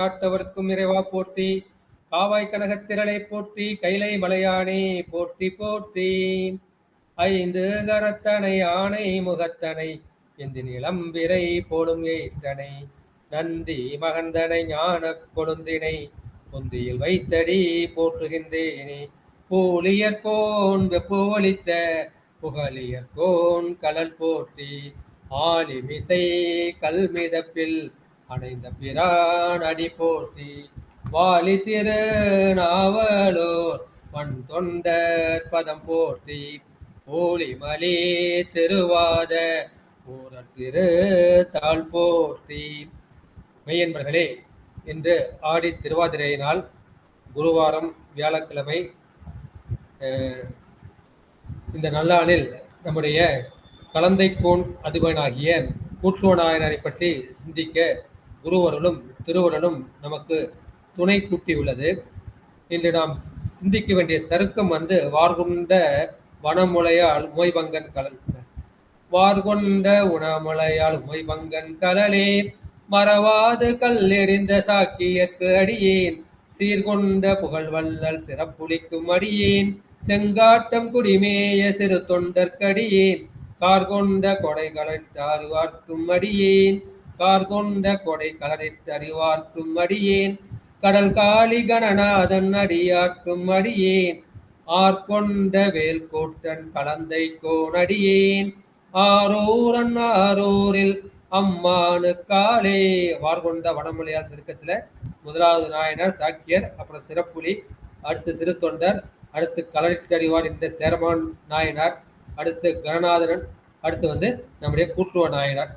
நாட்டவர்க்கும் இறைவா போற்றி, காவாய் கனகத்திரளை போற்றி, கைலை மலையானே போற்றி போற்றி. ஐந்து கரத்தனை ஆணை முகத்தனை எந்தி நிலம்பிரை போலும் ஏற்றனை நந்தி மகந்தனை ஞான கொழுந்தினை பொந்தியில் வைத்தடி போற்றுகின்றேனே. பூலியர்கோன் வெப்பொழித்த புகழியர்கோன் கலல் போற்றி, ஆலிமிசை கல்மிதப்பில் அணைந்த பிரான் அடி போற்றி, வாலி திரு நாவலோர் மண் தொண்டர் பதம் போற்றி, ஓலிமலி திருவாத ஊரர் திரு தாழ் போற்றி. மெய்யன்பர்களே, இன்று ஆடி திருவாதிரை நாள், குருவாரம், வியாழக்கிழமை. இந்த நல்லாளில் நம்முடைய கலந்தைக்கோன் அதிபனாகிய கூற்றுவனாயனரை பற்றி சிந்திக்க குருவருளும் திருவருளும் நமக்கு துணை கூட்டியுள்ளது. இன்று நாம் சிந்திக்க வேண்டிய சருக்கம் வார்கொண்ட வனமுலையால் மொய்பங்கன் கலல். வார்கொண்ட உணமுலையால் மொய்பங்கன் கலலே மறவாது கல்லெறிந்த சாக்கியற்கு அடியேன், சீர்கொண்ட புகழ்வல்லல் சிறப்புளிக்கும் அடியேன், செங்காட்டம் குடிமேய சிறு தொண்டற்கடியேன், கார்கொண்ட கொடை கலரிட்டு அறிவார்க்கும் அடியேன், கார்கொண்ட கொடை கலரிட்டு அறிவார்க்கும் அடியேன், கடல் காளி கணநாதன் அடியார்க்கும் அடியேன், ஆர்கொண்ட வேல் கோட்டன் கலந்தை கோனடியேன், ஆரூரன் ஆரூரில் அம்மானு காலே. வார்கொண்ட வடமொழியால் செருக்கத்துல முதலாவது நாயனர் சாக்கியர், அப்புறம் சிறப்புலி, அடுத்து சிறு தொண்டர், அடுத்து கலரிட்டு அறிவார் என்ற சேரமான் நாயனார், அடுத்து கணநாதன், அடுத்து நம்முடைய கூட்டுவ நாயனார்.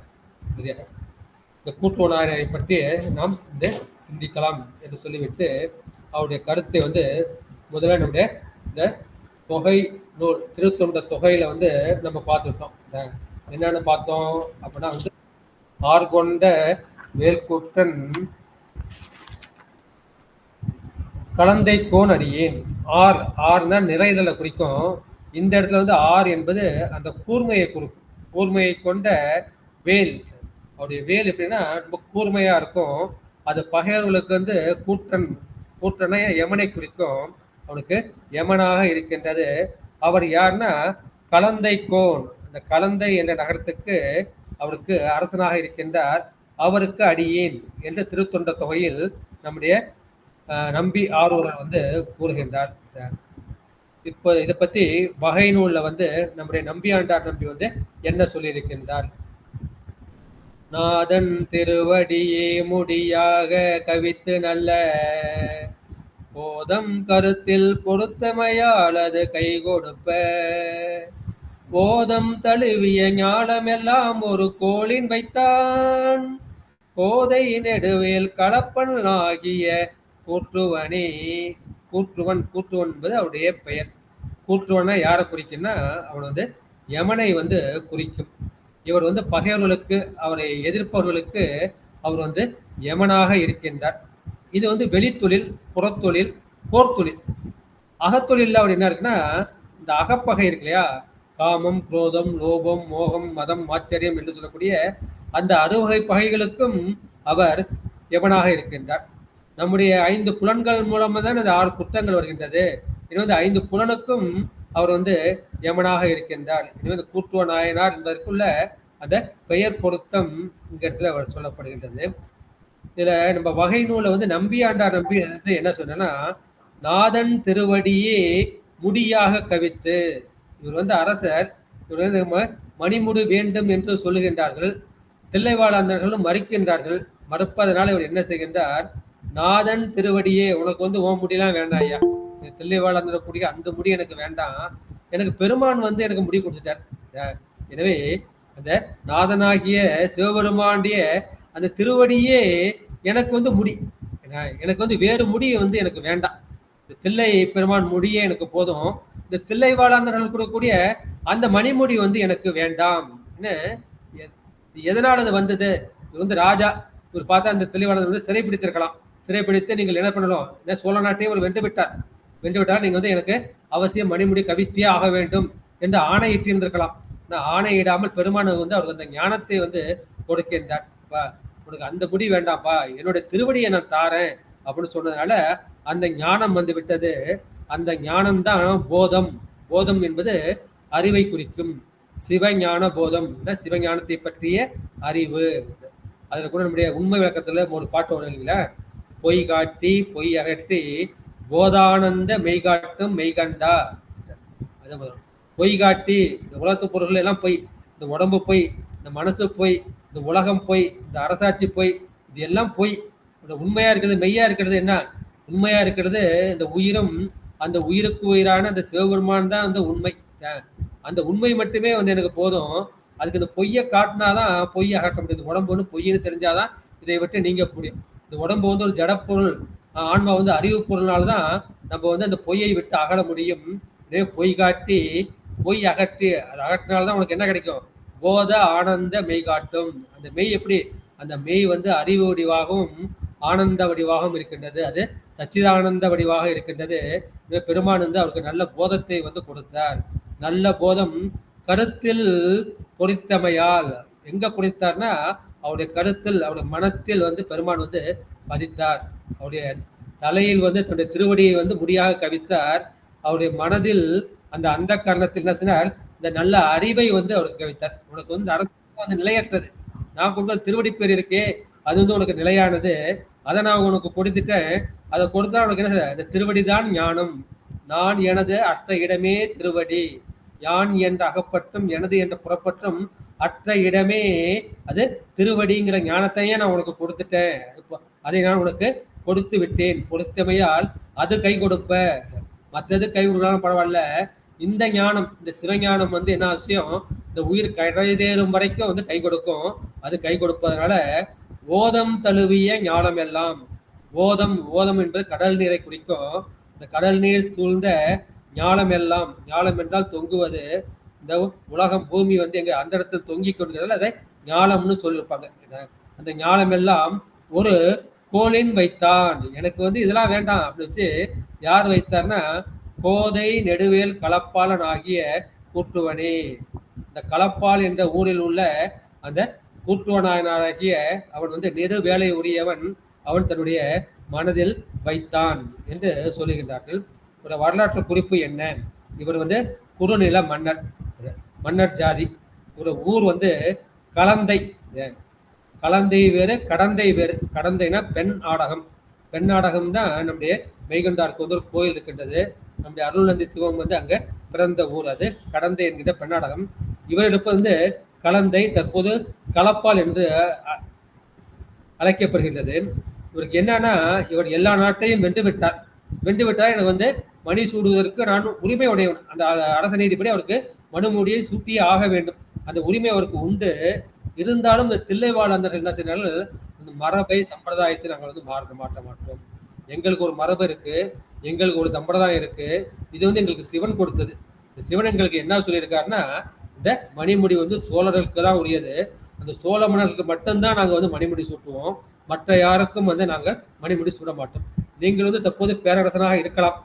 இந்த கூட்டுவ நாயனரை பற்றி நாம் சிந்திக்கலாம் என்று சொல்லிவிட்டு அவருடைய கருத்தை முதல்ல நம்முடைய இந்த தொகை நூல் திருத்தொண்ட தொகையில நம்ம பார்த்துட்டோம். என்னன்னு பார்த்தோம் அப்படின்னா ஆர்கொண்ட வேல்கூட்டன் கலந்தை கோன் அடியேன். ஆர்னா நிறைதலை குறிக்கும். இந்த இடத்துல ஆர் என்பது அந்த கூர்மையை கொண்ட வேல். அவருடைய வேல் எப்படின்னா ரொம்ப கூர்மையா இருக்கும். அது பகைவர்களுக்கு கூற்றனை யமனை குறிக்கும். அவனுக்கு யமனாக இருக்கின்றது. அவர் யாருன்னா கலந்தை கோன். அந்த கலந்தை என்ற நகரத்துக்கு அவருக்கு அரசனாக இருக்கின்றார். அவருக்கு அடியேன் என்று திருத்தொண்ட தொகையில் நம்முடைய நம்பி ஆரூரர் கூறுகின்றார். இப்போ இதை பத்தி வகை நூல்ல நம்முடைய நம்பியாண்டார் நம்பி என்ன சொல்லியிருக்கின்றார். நாதன் திருவடியே முடியாக கவித்து நல்ல போதம் கருத்தில் பொருத்தமையால் அது கை கொடுப்ப, போதம் தழுவிய ஞானமெல்லாம் ஒரு கோளின் வைத்தான், கோதை நெடுவேல் கலப்பன் ஆகிய கூற்றுவனே. கூற்றுவன் என்பது அவருடைய பெயர். கூற்றுவனா யாரை குறிக்கும்னா அவன் யமனை குறிக்கும். இவர் பகைவர்களுக்கு, அவரை எதிர்ப்பவர்களுக்கு அவர் யமனாக இருக்கின்றார். இது வெளித்தொழில், புறத்தொழில், போர்த்தொழில். அகத்தொழில் அவர் என்ன இருக்குன்னா இந்த அகப்பகை இருக்கு இல்லையா, காமம், குரோதம், லோபம், மோகம், மதம், ஆச்சரியம் என்று சொல்லக்கூடிய அந்த அறுவகை பகைகளுக்கும் அவர் யமனாக இருக்கின்றார். நம்முடைய 5 புலன்கள் மூலமா தான் அந்த 6 குற்றங்கள் வருகின்றது. இது 5 புலனுக்கும் அவர் யமனாக இருக்கின்றார். இது கூட்டுவ நாயனார் என்பதற்குள்ள அந்த பெயர் பொருத்தம் இந்த இடத்துல அவர் சொல்லப்படுகின்றது. இதுல நம்ம வகை நூலை நம்பியாண்டார் நம்பி என்ன சொன்னா, நாதன் திருவடியே முடியாக கவித்து. இவர் அரசர், இவர் மணிமுடி வேண்டும் என்று சொல்லுகின்றார்கள். தில்லைவாழந்தர்களும் மறுக்கின்றார்கள். மறுப்பதனால் இவர் என்ன செய்கின்றார், நாதன் திருவடியே, உனக்கு ஓ முடியெல்லாம் வேண்டாம் ஐயா, தில்லைவாழந்தக்கூடிய அந்த முடி எனக்கு வேண்டாம், எனக்கு பெருமான் எனக்கு முடி கொடுத்துட்டார். எனவே அந்த நாதனாகிய சிவபெருமாண்டிய அந்த திருவடியே எனக்கு முடி, எனக்கு வேறு முடி எனக்கு வேண்டாம். இந்த தில்லை பெருமான் முடியே எனக்கு போதும். இந்த தில்லை வாழாந்தர்கள் கூடக்கூடிய அந்த மணிமுடி எனக்கு வேண்டாம். எதனால அது வந்தது? இது ராஜா இவர் பார்த்தா அந்த தில்லை வாழாந்தர் சிறைப்பிடித்திருக்கலாம். சிறைப்பிடித்து நீங்கள் என்ன பண்ணலாம், சோழ நாட்டையும் ஒரு வென்று விட்டால் நீங்க எனக்கு அவசியம் மணிமுடி கவித்தியே ஆக வேண்டும் என்று ஆணையிட்டிருந்திருக்கலாம். ஆணையிடாமல் பெருமான் அவருக்கு அந்த ஞானத்தை கொடுக்கின்றார். உனக்கு அந்த முடி வேண்டாம்ப்பா, என்னுடைய திருவடியை நான் தாரேன் அப்படின்னு சொன்னதுனால அந்த ஞானம் வந்து விட்டது. அந்த ஞானம் தான் போதம். போதம் என்பது அறிவை குறிக்கும். சிவஞான போதம், சிவஞானத்தை பற்றிய அறிவு. அதுல கூட நம்முடைய உண்மை விளக்கத்துல ஒரு பாட்டு வரும் இல்லைங்களா, பொய் காட்டி பொய் அகற்றி போதானந்த மெய்காட்டும் மெய்கண்டா. அது வரும். பொய் காட்டி இந்த உலகத்து பொருள்கள் எல்லாம் பொய், இந்த உடம்பு பொய், இந்த மனசு பொய், இந்த உலகம் பொய், இந்த அரசாட்சி பொய், இது எல்லாம் பொய். உண்மையா இருக்கிறது மெய்யா இருக்கிறது என்ன? உண்மையா இருக்கிறது இந்த உயிரும் அந்த உயிருக்கு உயிரான அந்த சிவபெருமான் தான் வந்து உண்மை. அந்த உண்மை மட்டுமே வந்து எனக்கு போதும். அதுக்கு இந்த பொய்யை காட்டினாதான் பொய்யை அகற்ற முடியும். உடம்பு வந்து பொய்ன்னு தெரிஞ்சாதான் இதை விட்டு நீங்க முடியும். இந்த உடம்பு வந்து ஒரு ஜடப்பொருள், ஆன்மா வந்து அறிவு பொருள்னால்தான் நம்ம வந்து அந்த பொய்யை விட்டு அகல முடியும். பொய் காட்டி பொய் அகற்றி, அது அகற்றினால்தான் உனக்கு என்ன கிடைக்கும்? போத ஆனந்த மெய் காட்டும். அந்த மெய் எப்படி? அந்த மெய் வந்து அறிவு வடிவாகவும் ஆனந்த வடிவாகவும் இருக்கின்றது. அது சச்சிதானந்த வடிவாக இருக்கின்றது. பெருமான் வந்து அவருக்கு நல்ல போதத்தை வந்து கொடுத்தார். நல்ல போதம் கருத்தில் பொறித்தமையால். எங்க பொறித்தார்னா அவருடைய கருத்தில், அவருடைய மனத்தில் வந்து பெருமான் வந்து பதித்தார். அவருடைய தலையில் வந்து தன்னுடைய திருவடியை வந்து முடியாக கவித்தார். அவருடைய மனதில் அந்த கரணத்தில் என்ன சொன்னார்? இந்த நல்ல அறிவை வந்து அவருக்கு கவித்தார். உனக்கு வந்து அரசு வந்து நிலையற்றது, நான் கொடுத்த திருவடி பேர் இருக்கே அது வந்து உனக்கு நிலையானது, அதை நான் உனக்கு கொடுத்துட்டேன். அதை கொடுத்தா உனக்கு என்ன? இந்த திருவடிதான் ஞானம். நான் எனது அற்ற இடமே திருவடி, யான் என்ற அகப்பட்டும் எனது என்ற புறப்பட்டும் அற்ற இடமே அது திருவடிங்கிற ஞானத்தையே நான் உனக்கு கொடுத்துட்டேன். அதை நான் உனக்கு கொடுத்து விட்டேன். கொடுத்தமையால் அது கை கொடுப்ப. மற்றது கை கொடுக்கலாம் பரவாயில்ல, இந்த ஞானம், இந்த சிவஞானம் வந்து என்ன விஷயம்? இந்த உயிர் கடைதேறும் வரைக்கும் வந்து கை கொடுக்கும். அது கை கொடுப்பதனால ஓதம் தழுவிய ஞானம் எல்லாம். ஓதம், ஓதம் என்பது கடல் நீரை குறிக்கும். இந்த கடல் நீர் சூழ்ந்த ஞானம் எல்லாம். ஞானம் என்றால் தொங்குவது. இந்த உலகம் பூமி வந்து எங்க அந்த இடத்துல தொங்கி கொண்டிருக்கிறதால அதை ஞானம்னு சொல்லியிருப்பாங்க. அந்த ஞானம் எல்லாம் ஒரு கோலின் வைத்தான். எனக்கு வந்து இதெல்லாம் வேண்டாம் அப்படி வச்சு யார் வைத்தார்னா கோதை நெடுவேல் களப்பாளன் ஆகிய கூட்டுவனே. இந்த களப்பால் என்ற ஊரில் உள்ள அந்த கூட்டுவனாகிய அவன் வந்து நெடுவேலை உரியவன், அவன் தன்னுடைய மனதில் வைத்தான் என்று சொல்லுகின்றார்கள். ஒரு வரலாற்று குறிப்பு என்ன? இவர் வந்து குறுநில மன்னர், மன்னர் ஜாதி. ஒரு ஊர் வந்து கலந்தை. கலந்தை வேறு, கடந்தை வேறு. கடந்தைனா பெண் ஆடகம். பெண் ஆடகம் தான் நம்முடைய மெய்கண்டாருக்கு வந்து ஒரு கோயில் இருக்கின்றது. நம்முடைய அருள்நந்தி சிவம் வந்து அங்க பிறந்த ஊர். அது கடந்தை என்கிற பெண்ணாடகம். இவரிடப்பு வந்து கலந்தை, தற்போது களப்பால் என்று அழைக்கப்படுகின்றது. இவருக்கு என்னன்னா, இவர் எல்லா நாட்டையும் வென்று விட்டார். வென்று விட்டால் எனக்கு வந்து மணி சூடுவதற்கு நான் உரிமை உடையவன். அந்த அரச நீதிப்படி அவருக்கு மனுமுடியை சூட்டியே ஆக வேண்டும். அந்த உரிமை அவருக்கு உண்டு. இருந்தாலும் இந்த தில்லைவாழந்தர்கள் என்ன செய்யறார்கள்? இந்த மரபை சம்பிரதாயத்தை நாங்கள் வந்து மாற்ற மாட்டோம். எங்களுக்கு ஒரு மரபு இருக்கு, எங்களுக்கு ஒரு சம்பிரதாயம் இருக்கு. இது வந்து எங்களுக்கு சிவன் கொடுத்தது. இந்த சிவன் எங்களுக்கு என்ன சொல்லியிருக்காருன்னா, இந்த மணிமுடி வந்து சோழர்களுக்கு தான் உரியது. அந்த சோழ மன்னர்களுக்கு மட்டும்தான் நாங்கள் வந்து மணிமுடி சூட்டுவோம். மற்ற யாருக்கும் வந்து நாங்கள் மணிமுடி சூட மாட்டோம். நீங்கள் வந்து தற்போது பேரரசனாக இருக்கலாம்,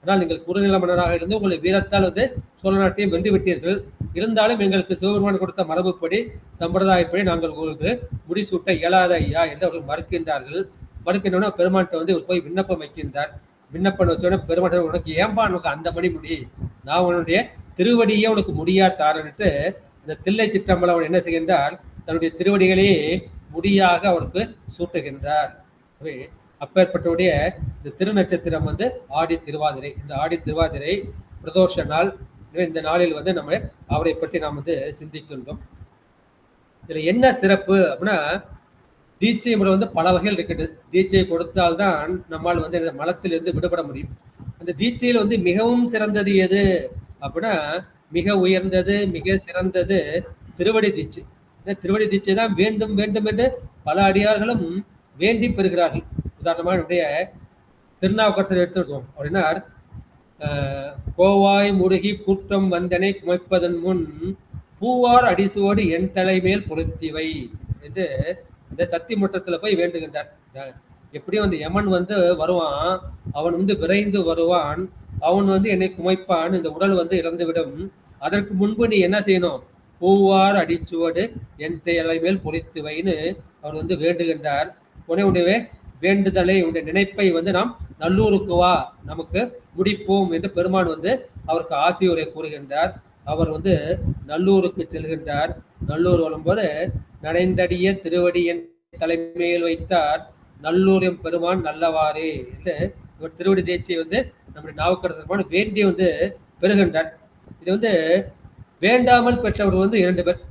ஆனால் நீங்கள் குறுநில மன்னராக இருந்து உங்களை வீரத்தால் வந்து சோழ நாட்டையும் வென்று விட்டீர்கள். இருந்தாலும் எங்களுக்கு சிவபெருமான் கொடுத்த மரபுப்படி சம்பிரதாயப்படி நாங்கள் உங்களுக்கு முடிசூட்ட இயலாத ஐயா என்று அவர்கள் மறுக்கின்றார்கள். மறுக்கின்றன பெருமான்கிட்ட வந்து போய் விண்ணப்பம் வைக்கின்றார். விண்ணப்பம் வச்சோட பெருமான், உனக்கு ஏன்பா உனக்கு அந்த மணிமுடி? நான் உன்னுடைய திருவடியே உனக்கு முடியா தாரன்ட்டு இந்த தில்லை சிற்றம்பலம் அவன் என்ன செய்கின்றார்? தன்னுடைய திருவடிகளையே முடியாக அவருக்கு சூட்டுகின்றார். அப்பேற்பட்டவுடைய இந்த திருநட்சத்திரம் வந்து ஆடி திருவாதிரை. இந்த ஆடி திருவாதிரை பிரதோஷ நாள். இந்த நாளில் வந்து நம்ம அவரை பற்றி நாம் வந்து சிந்திக்கின்றோம். இதுல என்ன சிறப்பு அப்படின்னா, தீட்சை முறை வந்து பல வகைகள் இருக்குது. தீட்சை கொடுத்தால்தான் நம்மால் வந்து மலத்திலிருந்து விடுபட முடியும். அந்த தீட்சையில் வந்து மிகவும் சிறந்தது எது அப்படின்னா, மிக உயர்ந்தது, மிக சிறந்தது திருவடி தீட்சை. திருவடி தீட்சை தான் வேண்டும் வேண்டும் என்று பல அடியார்களும் வேண்டி பெறுகிறார்கள். உதாரணமாக நம்முடைய திருநாவுக்கரசர் எடுத்துருக்கோம் அப்படின்னா, கோவாய் முருகி கூட்டம் வந்தனை குமைப்பதன் முன் பூவார் அடிசுவோடு என் தலைமேல் பொருத்திவை என்று இந்த சத்தி முற்றத்துல போய் வேண்டுகின்றார். எப்படியும் வந்து யமன் வந்து வருவான், அவன் வந்து விரைந்து வருவான், அவன் வந்து என்னை குமைப்பான், இந்த உடல் வந்து இறந்துவிடும். அதற்கு முன்பு நீ என்ன செய்யணும்? பூவார் அடிச்சுவடு என் தலைமேல் பொறித்துவைன்னு அவர் வந்து வேண்டுகின்றார். உன்னுடைய வேண்டுதலை உன்னுடைய நினைப்பை வந்து நாம் நல்லூருக்கு வா, நமக்கு முடிப்போம் என்று பெருமான் வந்து அவருக்கு ஆசியுரை கூறுகின்றார். அவர் வந்து நல்லூருக்கு செல்கின்றார். நல்லூர் வரும்போது நனைந்தடிய திருவடி என் தலைமையில் வைத்தார், நல்லூரியம் பெருமான் நல்லவாறே என்று இவர் திருவடி தேய்ச்சியை வந்து நம்முடைய நாவுக்கரசர் வேண்டி வந்து பெறுகின்றார். இது வந்து வேண்டாமல் பெற்றவர் வந்து 2 பேர்.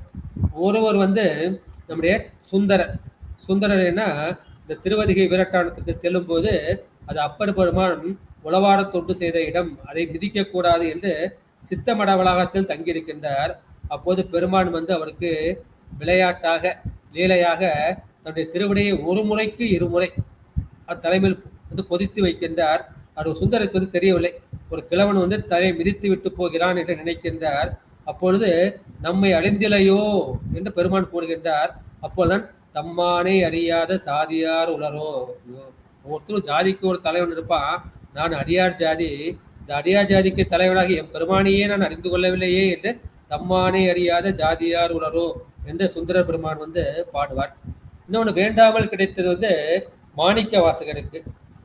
ஒருவர் வந்து நம்முடைய சுந்தரர். சுந்தரர் என்ன, இந்த திருவதிகை வீரட்டானத்துக்கு செல்லும் போது அது அப்பர் பெருமான் உளவார தொண்டு செய்த இடம், அதை மிதிக்க கூடாது என்று சித்தமட வளாகத்தில் தங்கியிருக்கின்றார். அப்போது பெருமான் வந்து அவருக்கு விளையாட்டாக லீலையாக தன்னுடைய திருவடியை ஒரு முறைக்கு 2 முறை தலைமையில் வந்து பொதித்து வைக்கின்றார். அது சுந்தருக்கு வந்து தெரியவில்லை. ஒரு கிழவன் வந்து தலை மிதித்து விட்டு போகிறான் என்று நினைக்கின்றார். அப்பொழுது நம்மை அழிந்திலையோ என்று பெருமான் கூறுகின்றார். அப்போதுதான் தம்மானை அறியாத சாதியார் உளரோ. ஒருத்தரும் ஜாதிக்கு ஒரு தலைவன் இருப்பான். நான் அடியார் ஜாதி, இந்த அடியார் ஜாதிக்கு தலைவனாக என் பெருமானையே நான் அறிந்து கொள்ளவில்லையே என்று தம்மானை அறியாத ஜாதியார் உளரோ என்று சுந்தர பெருமான் வந்து பாடுவார். இன்னொன்று வேண்டாமல் கிடைத்தது வந்து மாணிக்க வாசகருக்கு.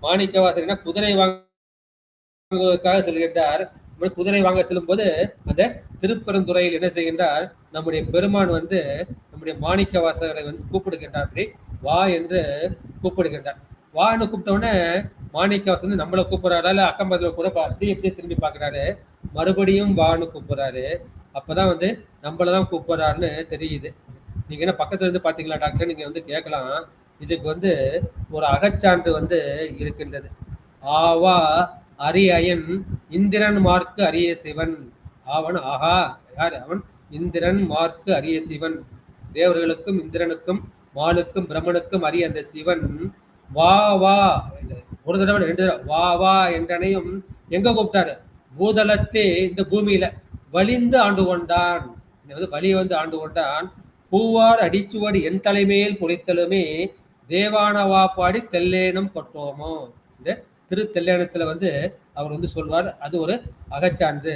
மாணிக்க வாசகர்னா குதிரை வாங்குவதற்காக செல்கின்றார். குதிரை வாங்க செல்லும் போது அந்த திருப்பெருந்துறையில் என்ன செய்கின்றார், நம்முடைய பெருமான் வந்து நம்முடைய மாணிக்க வாசகரை வந்து கூப்பிடுகின்றார். அப்படி வா என்று கூப்பிடுகின்றார். வான்னு கூப்பிட்ட உடனே மாணிக்க வாசகர் வந்து நம்மளை கூப்பிடுறாரா இல்ல அக்கம் பக்கத்துல கூட அப்படி எப்படி திரும்பி பாக்குறாரு. மறுபடியும் வான்னு கூப்பிடுறாரு. அப்பதான் வந்து நம்மளதான் கூப்பிடுறாருன்னு தெரியுது. நீங்க என்ன பக்கத்துல இருந்து பாத்தீங்களா டாக்டர், நீங்க வந்து கேட்கலாம். இதுக்கு வந்து ஒரு அகச்சான்று வந்து இருக்கின்றது. ஆவா அரியன் இந்திரன் மார்க்கு அரிய சிவன். அவன் ஆகா யார் அவன், இந்திரன் மார்க்கு அரிய சிவன். தேவர்களுக்கும் இந்திரனுக்கும் மாலுக்கும் பிரம்மனுக்கும் அரிய அந்த சிவன் வா வா, ஒரு தடவை 2 தடவை வா வா என்றனையும் எங்க கூப்பிட்டாரு, பூதளத்தே இந்த பூமியில வலிந்து ஆண்டு கொண்டான். வந்து வலியை வந்து ஆண்டு கொண்டான். பூவார் அடிச்சுவடி என் தலைமையில் பொறித்தலுமே தேவானவா பாடி தெல்லேனம் கொட்டோமோ. இந்த திரு தெல்லேனத்துல வந்து அவர் வந்து சொல்வார். அது ஒரு அகச்சான்று.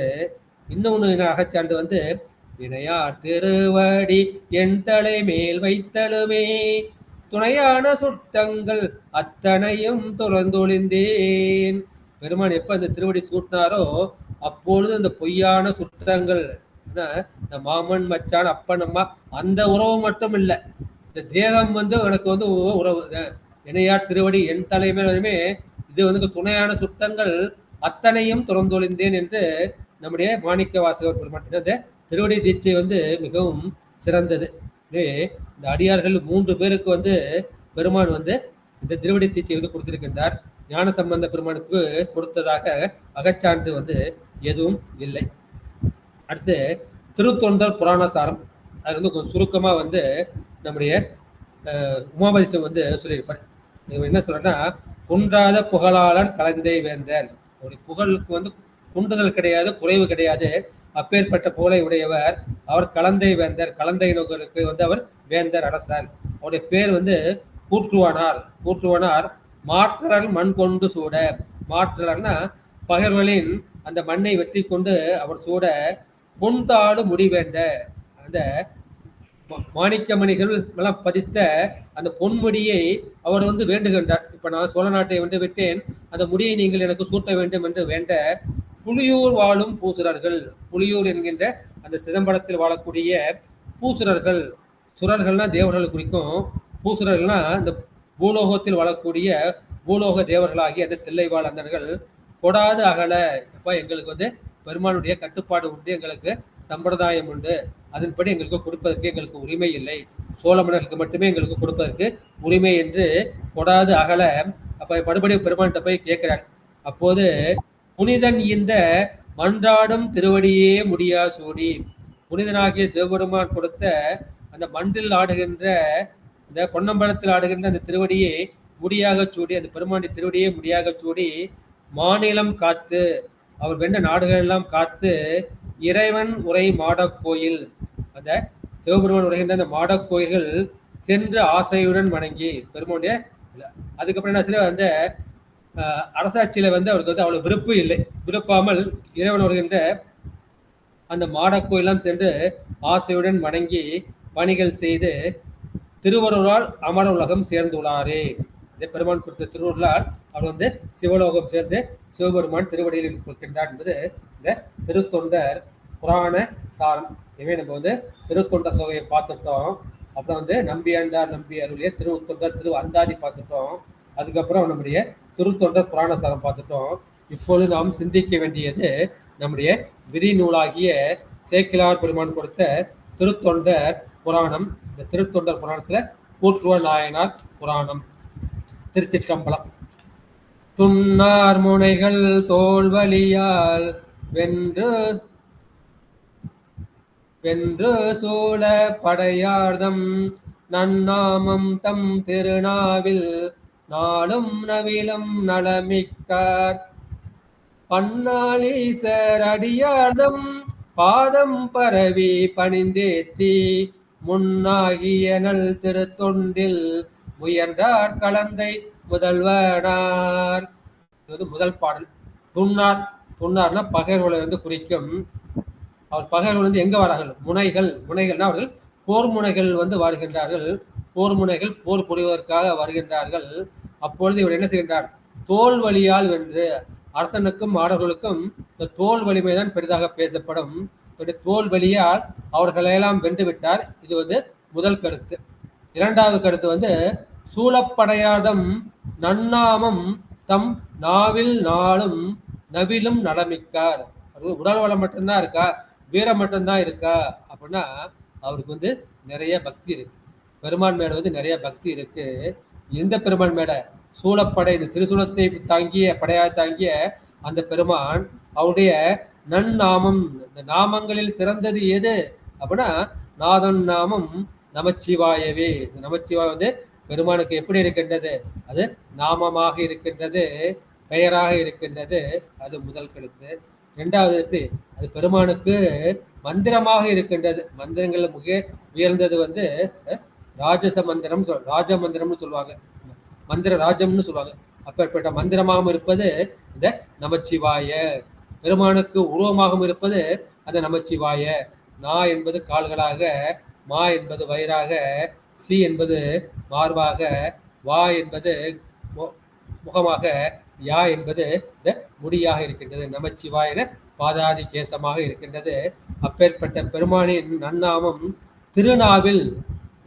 இன்னொன்னு அகச்சான்று வந்து வினையார் திருவடி என் தலைமேல் வைத்தலுமே துணையான சுட்டங்கள் அத்தனையும் துறந்தொழிந்தேன். பெருமான் எப்ப அந்த திருவடி சூட்டினாரோ அப்பொழுது அந்த பொய்யான சுற்றங்கள், இந்த மாமன் மச்சான் அப்பன் அம்மா அந்த உறவு மட்டும் இல்ல, இந்த தேகம் வந்து எனக்கு வந்து உறவு. இணையார் திருவடி என் தலைமையிலுமே இது வந்து துணையான சுத்தங்கள் அத்தனையும் துறந்தொழிந்தேன் என்று நம்முடைய மாணிக்க வாசகர் பெருமான் இந்த திருவடி தீட்சை வந்து மிகவும் சிறந்தது. இந்த அடியார்கள் 3 பேருக்கு வந்து பெருமான் வந்து இந்த திருவடி தீட்சை வந்து கொடுத்திருக்கின்றார். ஞான சம்பந்த பெருமானுக்கு கொடுத்ததாக அகச்சான்று வந்து எதுவும் இல்லை. அடுத்து திருத்தொண்டர் புராணசாரம். அது வந்து கொஞ்சம் சுருக்கமா வந்து நம்முடைய உமாபதிசம் வந்து சொல்லியிருப்பார். என்ன சொல்றேன்னா, குன்றாத புகழாளர் கலந்தை வேந்தர். அவருடைய புகழுக்கு வந்து குன்றுதல் கிடையாது, குறைவு கிடையாது. அப்பேற்பட்ட புகழை உடையவர். அவர் கலந்தை வேந்தர். கலந்தை நோக்கருக்கு வந்து அவர் வேந்தர், அரசர். அவருடைய பேர் வந்து கூற்றுவானார். கூற்றுவானார் மாற்றலர் மண் கொண்டு சூட. மாற்றலர்னா பகர்களின் அந்த மண்ணை வெற்றி கொண்டு அவர் சூட பொன்தாடு முடிவேண்ட. அந்த மாணிக்கமணிகள் எல்லாம் பதித்த அந்த பொன்முடியை அவர் வந்து வேண்டுகின்றார். இப்ப நான் சோழ நாட்டை வந்து விட்டேன், அந்த முடியை நீங்கள் எனக்கு சூட்ட வேண்டும் என்று வேண்ட புலியூர் வாழும் பூசுரர்கள். புலியூர் என்கின்ற அந்த சிதம்பரத்தில் வாழக்கூடிய பூசுரர்கள். சுரர்கள்னா தேவர்கள் குறிக்கும், பூசுரர்கள்னா இந்த பூலோகத்தில் வாழக்கூடிய பூலோக தேவர்களாகிய அந்த தில்லைவாழ் அந்தர்கள் கொடாது அகல. எப்ப எங்களுக்கு வந்து பெருமானுடைய கட்டுப்பாடு உண்டு, எங்களுக்கு சம்பிரதாயம் உண்டு, அதன்படி எங்களுக்கு கொடுப்பதற்கு எங்களுக்கு உரிமை இல்லை, சோழ மன்னர்களுக்கு மட்டுமே எங்களுக்கு கொடுப்பதற்கு உரிமை என்று கொடாது அகல. அப்ப மறுபடியும் பெருமான்கிட்ட போய் கேட்கிறார். அப்போது புனிதன் இந்த மன்றாடும் திருவடியே முடியா சூடி. புனிதனாகிய சிவபெருமான் கொடுத்த அந்த மன்றில் ஆடுகின்ற இந்த பொன்னம்பலத்தில் ஆடுகின்ற அந்த திருவடியை முடியாக சூடி, அந்த பெருமாண்டி திருவடியை முடியாக சூடி மாநிலம் காத்து, அவர் வென்ற நாடுகள் எல்லாம் காத்து இறைவன் உரை மாடக்கோயில், அந்த சிவபெருமான் உரைகின்ற அந்த மாடக்கோயில்கள் சென்று ஆசையுடன் வணங்கி பெருமானுடைய. அதுக்கப்புறம் என்ன சில அந்த அரசாட்சியில வந்து அவருக்கு வந்து அவ்வளவு விருப்பு இல்லை. விருப்பாமல் இறைவன் வருகின்ற அந்த மாடக்கோயிலாம் சென்று ஆசையுடன் வணங்கி பணிகள் செய்து திருவருளால் அமர உலகம் சேர்ந்துள்ளாரே. இந்த பெருமான் கொடுத்த திருவருளால் அவர் வந்து சிவலோகம் சேர்ந்து சிவபெருமான் திருவடியில் இருக்கின்றார் என்பது இந்த திருத்தொண்டர் புராண சாரம். எனவே நம்ம வந்து திருத்தொண்டர் தொகையை பார்த்துட்டோம். அப்புறம் வந்து நம்பியாண்டார் நம்பி அருளிய திருத்தொண்டர் திரு அந்தாதி பார்த்துட்டோம். அதுக்கப்புறம் நம்முடைய திருத்தொண்டர் புராண சாரம் பார்த்துட்டோம். இப்போது நாம் சிந்திக்க வேண்டியது நம்முடைய விரி நூலாகிய சேக்கிழார் பெருமான் கொடுத்த திருத்தொண்டர் புராணம். இந்த திருத்தொண்டர் புராணத்துல கூற்றுவ நாயனார் புராணம். திருச்சிற்றம்பலம். துன்னார் முனைகள் தோல்வலியால் வென்று வென்று சூழ படையார்தம் நன்னாமம் தம் திருநாவில் நாளும் நவிலும் நலமிக்கார் பன்னாளீசர் அடியார்தம் பாதம் பரவி பணிந்தேத்தி முன்னாகிய நல் திருத்தொண்டில் முயன்றார் கலந்தை முதல்வனார். முதல் பாடல். துன்னார், துன்னார்னா பகைவர்களை வந்து குறிக்கும். அவர் பகைவர்கள் வந்து எங்க வரார்கள்? முனைகள். முனைகள்னா அவர்கள் போர் முனைகள் வந்து வருகின்றார்கள். போர் முனைகள் போர் புரிவதற்காக வருகின்றார்கள். அப்பொழுது இவர் என்ன செய்கின்றார்? தோல் வலியால் வென்று. அரசனுக்கும் மாணவர்களுக்கும் இந்த தோல் வலிமைதான் பெரிதாக பேசப்படும். தோல் வலியால் அவர்களெல்லாம் வென்று விட்டார். இது வந்து முதல் கருத்து. இரண்டாவது கருத்து வந்து சூழப்படையாதம் நன்னாமம் தம் நாவில் நாளும் நவிலும் நலமிக்கார். அது உடல் வளம் மட்டும்தான் இருக்கா, வீரம் மட்டும்தான் இருக்கா அப்படின்னா அவருக்கு வந்து நிறைய பக்தி இருக்கு. பெருமான் மேல வந்து நிறைய பக்தி இருக்கு. எந்த பெருமான் மேல? சூழப்படை, இந்த திருசூலத்தை தாங்கிய படையாக தாங்கிய அந்த பெருமான். அவருடைய நன்னாமம், இந்த நாமங்களில் சிறந்தது எது அப்படின்னா நாதன் நாமம் நமச்சிவாயவே. இந்த நமச்சிவாய் வந்து பெருமானுக்கு எப்படி இருக்கின்றது? அது நாமமாக இருக்கின்றது, பெயராக இருக்கின்றது. அது முதல் கருத்து. இரண்டாவது அது பெருமானுக்கு மந்திரமாக இருக்கின்றது. மந்திரங்கள் மிக உயர்ந்தது வந்து ராஜச மந்திரம், ராஜ மந்திரம்னு சொல்லுவாங்க, மந்திர ராஜம்னு சொல்லுவாங்க. அப்பேற்பட்ட மந்திரமாகவும் இருப்பது இந்த நமச்சிவாய. பெருமானுக்கு உருவமாகவும் இருப்பது அந்த நமச்சிவாய. நா என்பது கால்களாக, மா என்பது வயிறாக, சி என்பது மார்பாக, வா என்பது முகமாக, யா என்பது இந்த முடியாக இருக்கின்றது. நமச்சிவாயன பாதாதி கேசமாக இருக்கின்றது. அப்பேற்பட்ட பெருமானின் நன்னாமம் திருநாவில்.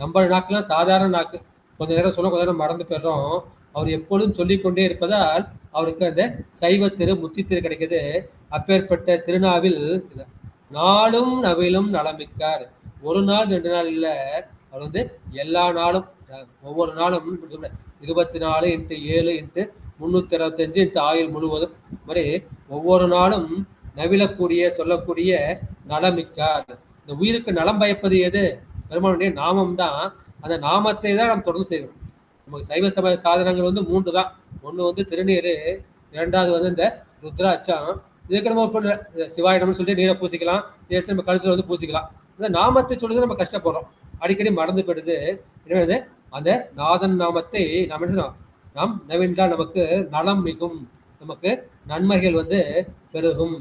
நம்ம நாக்கெல்லாம் சாதாரண நாக்கு, கொஞ்ச நேரம் சொல்ல கொஞ்ச நேரம் மறந்து போயிடுறோம். அவர் எப்பொழுதும் சொல்லிக்கொண்டே இருப்பதால் அவருக்கு அந்த சைவ திரு முத்தி திரு கிடைக்குது. அப்பேற்பட்ட திருநாவில் நாளும் நவிலும் நலமிக்கார். ஒரு நாள் 2 நாள் இல்லை, அவர் வந்து எல்லா நாளும், ஒவ்வொரு நாளும் 24 × 7 × 365 × ஆயுள் முழுவதும் மாதிரி ஒவ்வொரு நாளும் நவிலக்கூடிய சொல்லக்கூடிய நலமிக்கார். இந்த உயிருக்கு நலம் பயப்பது எது? பெருமானுடைய நாமம் தான். அந்த நாமத்தை தான் நாம் தொடர்ந்து செய்யணும். நமக்கு சைவ சமய சாதனங்கள் வந்து 3 தான். ஒன்று வந்து திருநீர், இரண்டாவது வந்து இந்த ருத்ராட்சம். இதுக்கு நம்ம சிவாயிடம்னு சொல்லிட்டு நீரை பூசிக்கலாம், எடுத்து நம்ம கழுத்துல வந்து பூசிக்கலாம். இந்த நாமத்தை சொல்றது நம்ம கஷ்டப்படுறோம், அடிக்கடி மறந்து போயிடுது. எனவே அந்த நாதன் நாமத்தை நாம் நவீன்றால் நமக்கு நலம் மிகும், நமக்கு நன்மைகள் வந்து பெருகும்.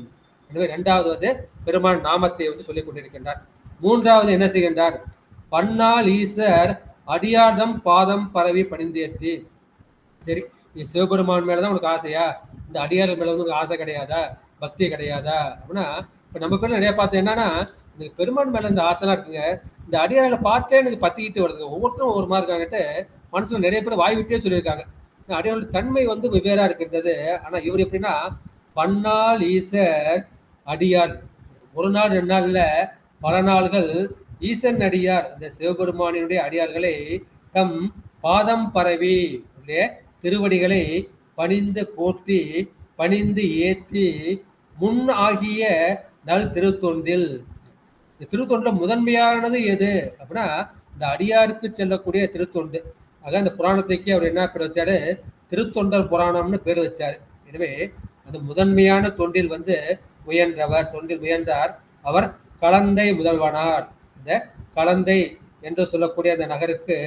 எனவே இரண்டாவது வந்து பெருமான் நாமத்தை வந்து சொல்லிக் கொண்டிருக்கின்றார். மூன்றாவது என்ன செய்கின்றார்? பன்னால் ஈசர் அடியார்தம் பாதம் பரவி பணிந்தேத்தி. சரி, நீ சிவபெருமான் மேலதான் உனக்கு ஆசையா? இந்த அடியார்கள் மேல வந்து உனக்கு ஆசை கிடையாதா, பக்தி கிடையாதா அப்படின்னா, இப்ப நம்ம பேர் நிறைய பார்த்து என்னன்னா, எனக்கு பெருமான் மேல இந்த ஆசைலாம் இருக்குங்க, இந்த அடியார்களை பார்த்தே எனக்கு பத்திக்கிட்டு வருது. ஒவ்வொருத்தரும் ஒவ்வொரு மாதிரி இருக்காங்கட்டு மனசுல நிறைய பேர் வாய் விட்டே சொல்லியிருக்காங்க. அடியார்கள் தன்மை வந்து வெவ்வேறா இருக்கின்றது. ஆனா இவர் எப்படின்னா, பன்னால் ஈசர் அடியார். ஒரு நாள் 2 நாள் இல்ல, பல நாள்கள் ஈசன் அடியார், இந்த சிவபெருமானினுடைய அடியார்களை தம் பாதம் பரவி திருவடிகளை பணிந்து போற்றி பணிந்து ஏத்தி முன் ஆகிய நல் திருத்தொண்டில். இந்த திருத்தொண்டில் முதன்மையானது எது அப்படின்னா இந்த அடியாருக்கு செல்லக்கூடிய திருத்தொண்டு. ஆக இந்த புராணத்துக்கு அவர் என்ன பேர் வச்சாரு? திருத்தொண்டர் புராணம்னு பேர் வச்சாரு. எனவே அந்த முதன்மையான தொண்டில் வந்து முயன்றவர், தொண்டில் முயன்றார். அவர் கலந்தை முதல்வனார். இந்த கலந்தை என்று சொல்லக்கூடிய அந்த நகருக்கு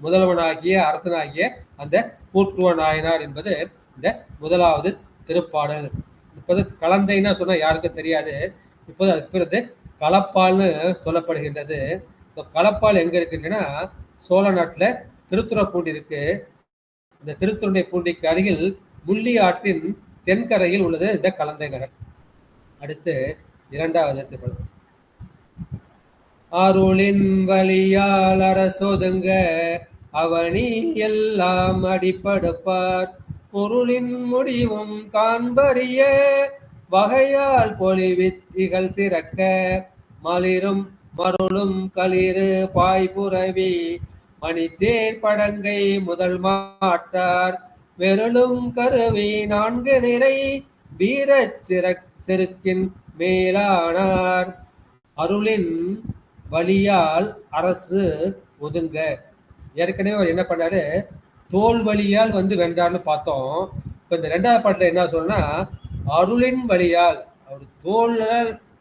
முதல்வனாகிய அரசனாகிய அந்த கூற்றுவ நாயனார் என்பது இந்த முதலாவது திருப்பாடல். இப்போது கலந்தைன்னா சொன்னா யாருக்கும் தெரியாது. இப்போது அதுக்கு பிறகு களப்பால்னு சொல்லப்படுகின்றது. இந்த களப்பால் எங்க இருக்குன்னா சோழ நாட்டுல திருத்துறைப்பூண்டி இருக்கு. இந்த திருத்துறைப்பூண்டிக்கு அருகில் முள்ளி ஆற்றின் தென்கரையில் உள்ளது இந்த கலந்தை நகர். அடுத்து இரண்டாவது திருப்படம். அருளின் வழியால் அரசொதுங்க அவனி எல்லாம் அடிப்படுப்பார் பொருளின் முடிவும் காண்பறிய வகையால் பொலிவித்திகள் சிறக்க மலிரும் மருளும் களிறு பாய்புறவி மணித்தேர் படங்கை முதல் மாட்டார் வெருளும் கருவி நான்கு நிறை வீரச் செருக்கின் மேலானார். அருளின் வழியால் அரசு ஒதுங்க. ஏற்கனவே அவர் என்ன பண்ணாரு, தோல் வழியால் வென்றார்னு பார்த்தோம். இப்ப இந்த ரெண்டாவது பாட்டுல என்ன சொல்லணும்னா, அருளின் வழியால், அவர் தோல்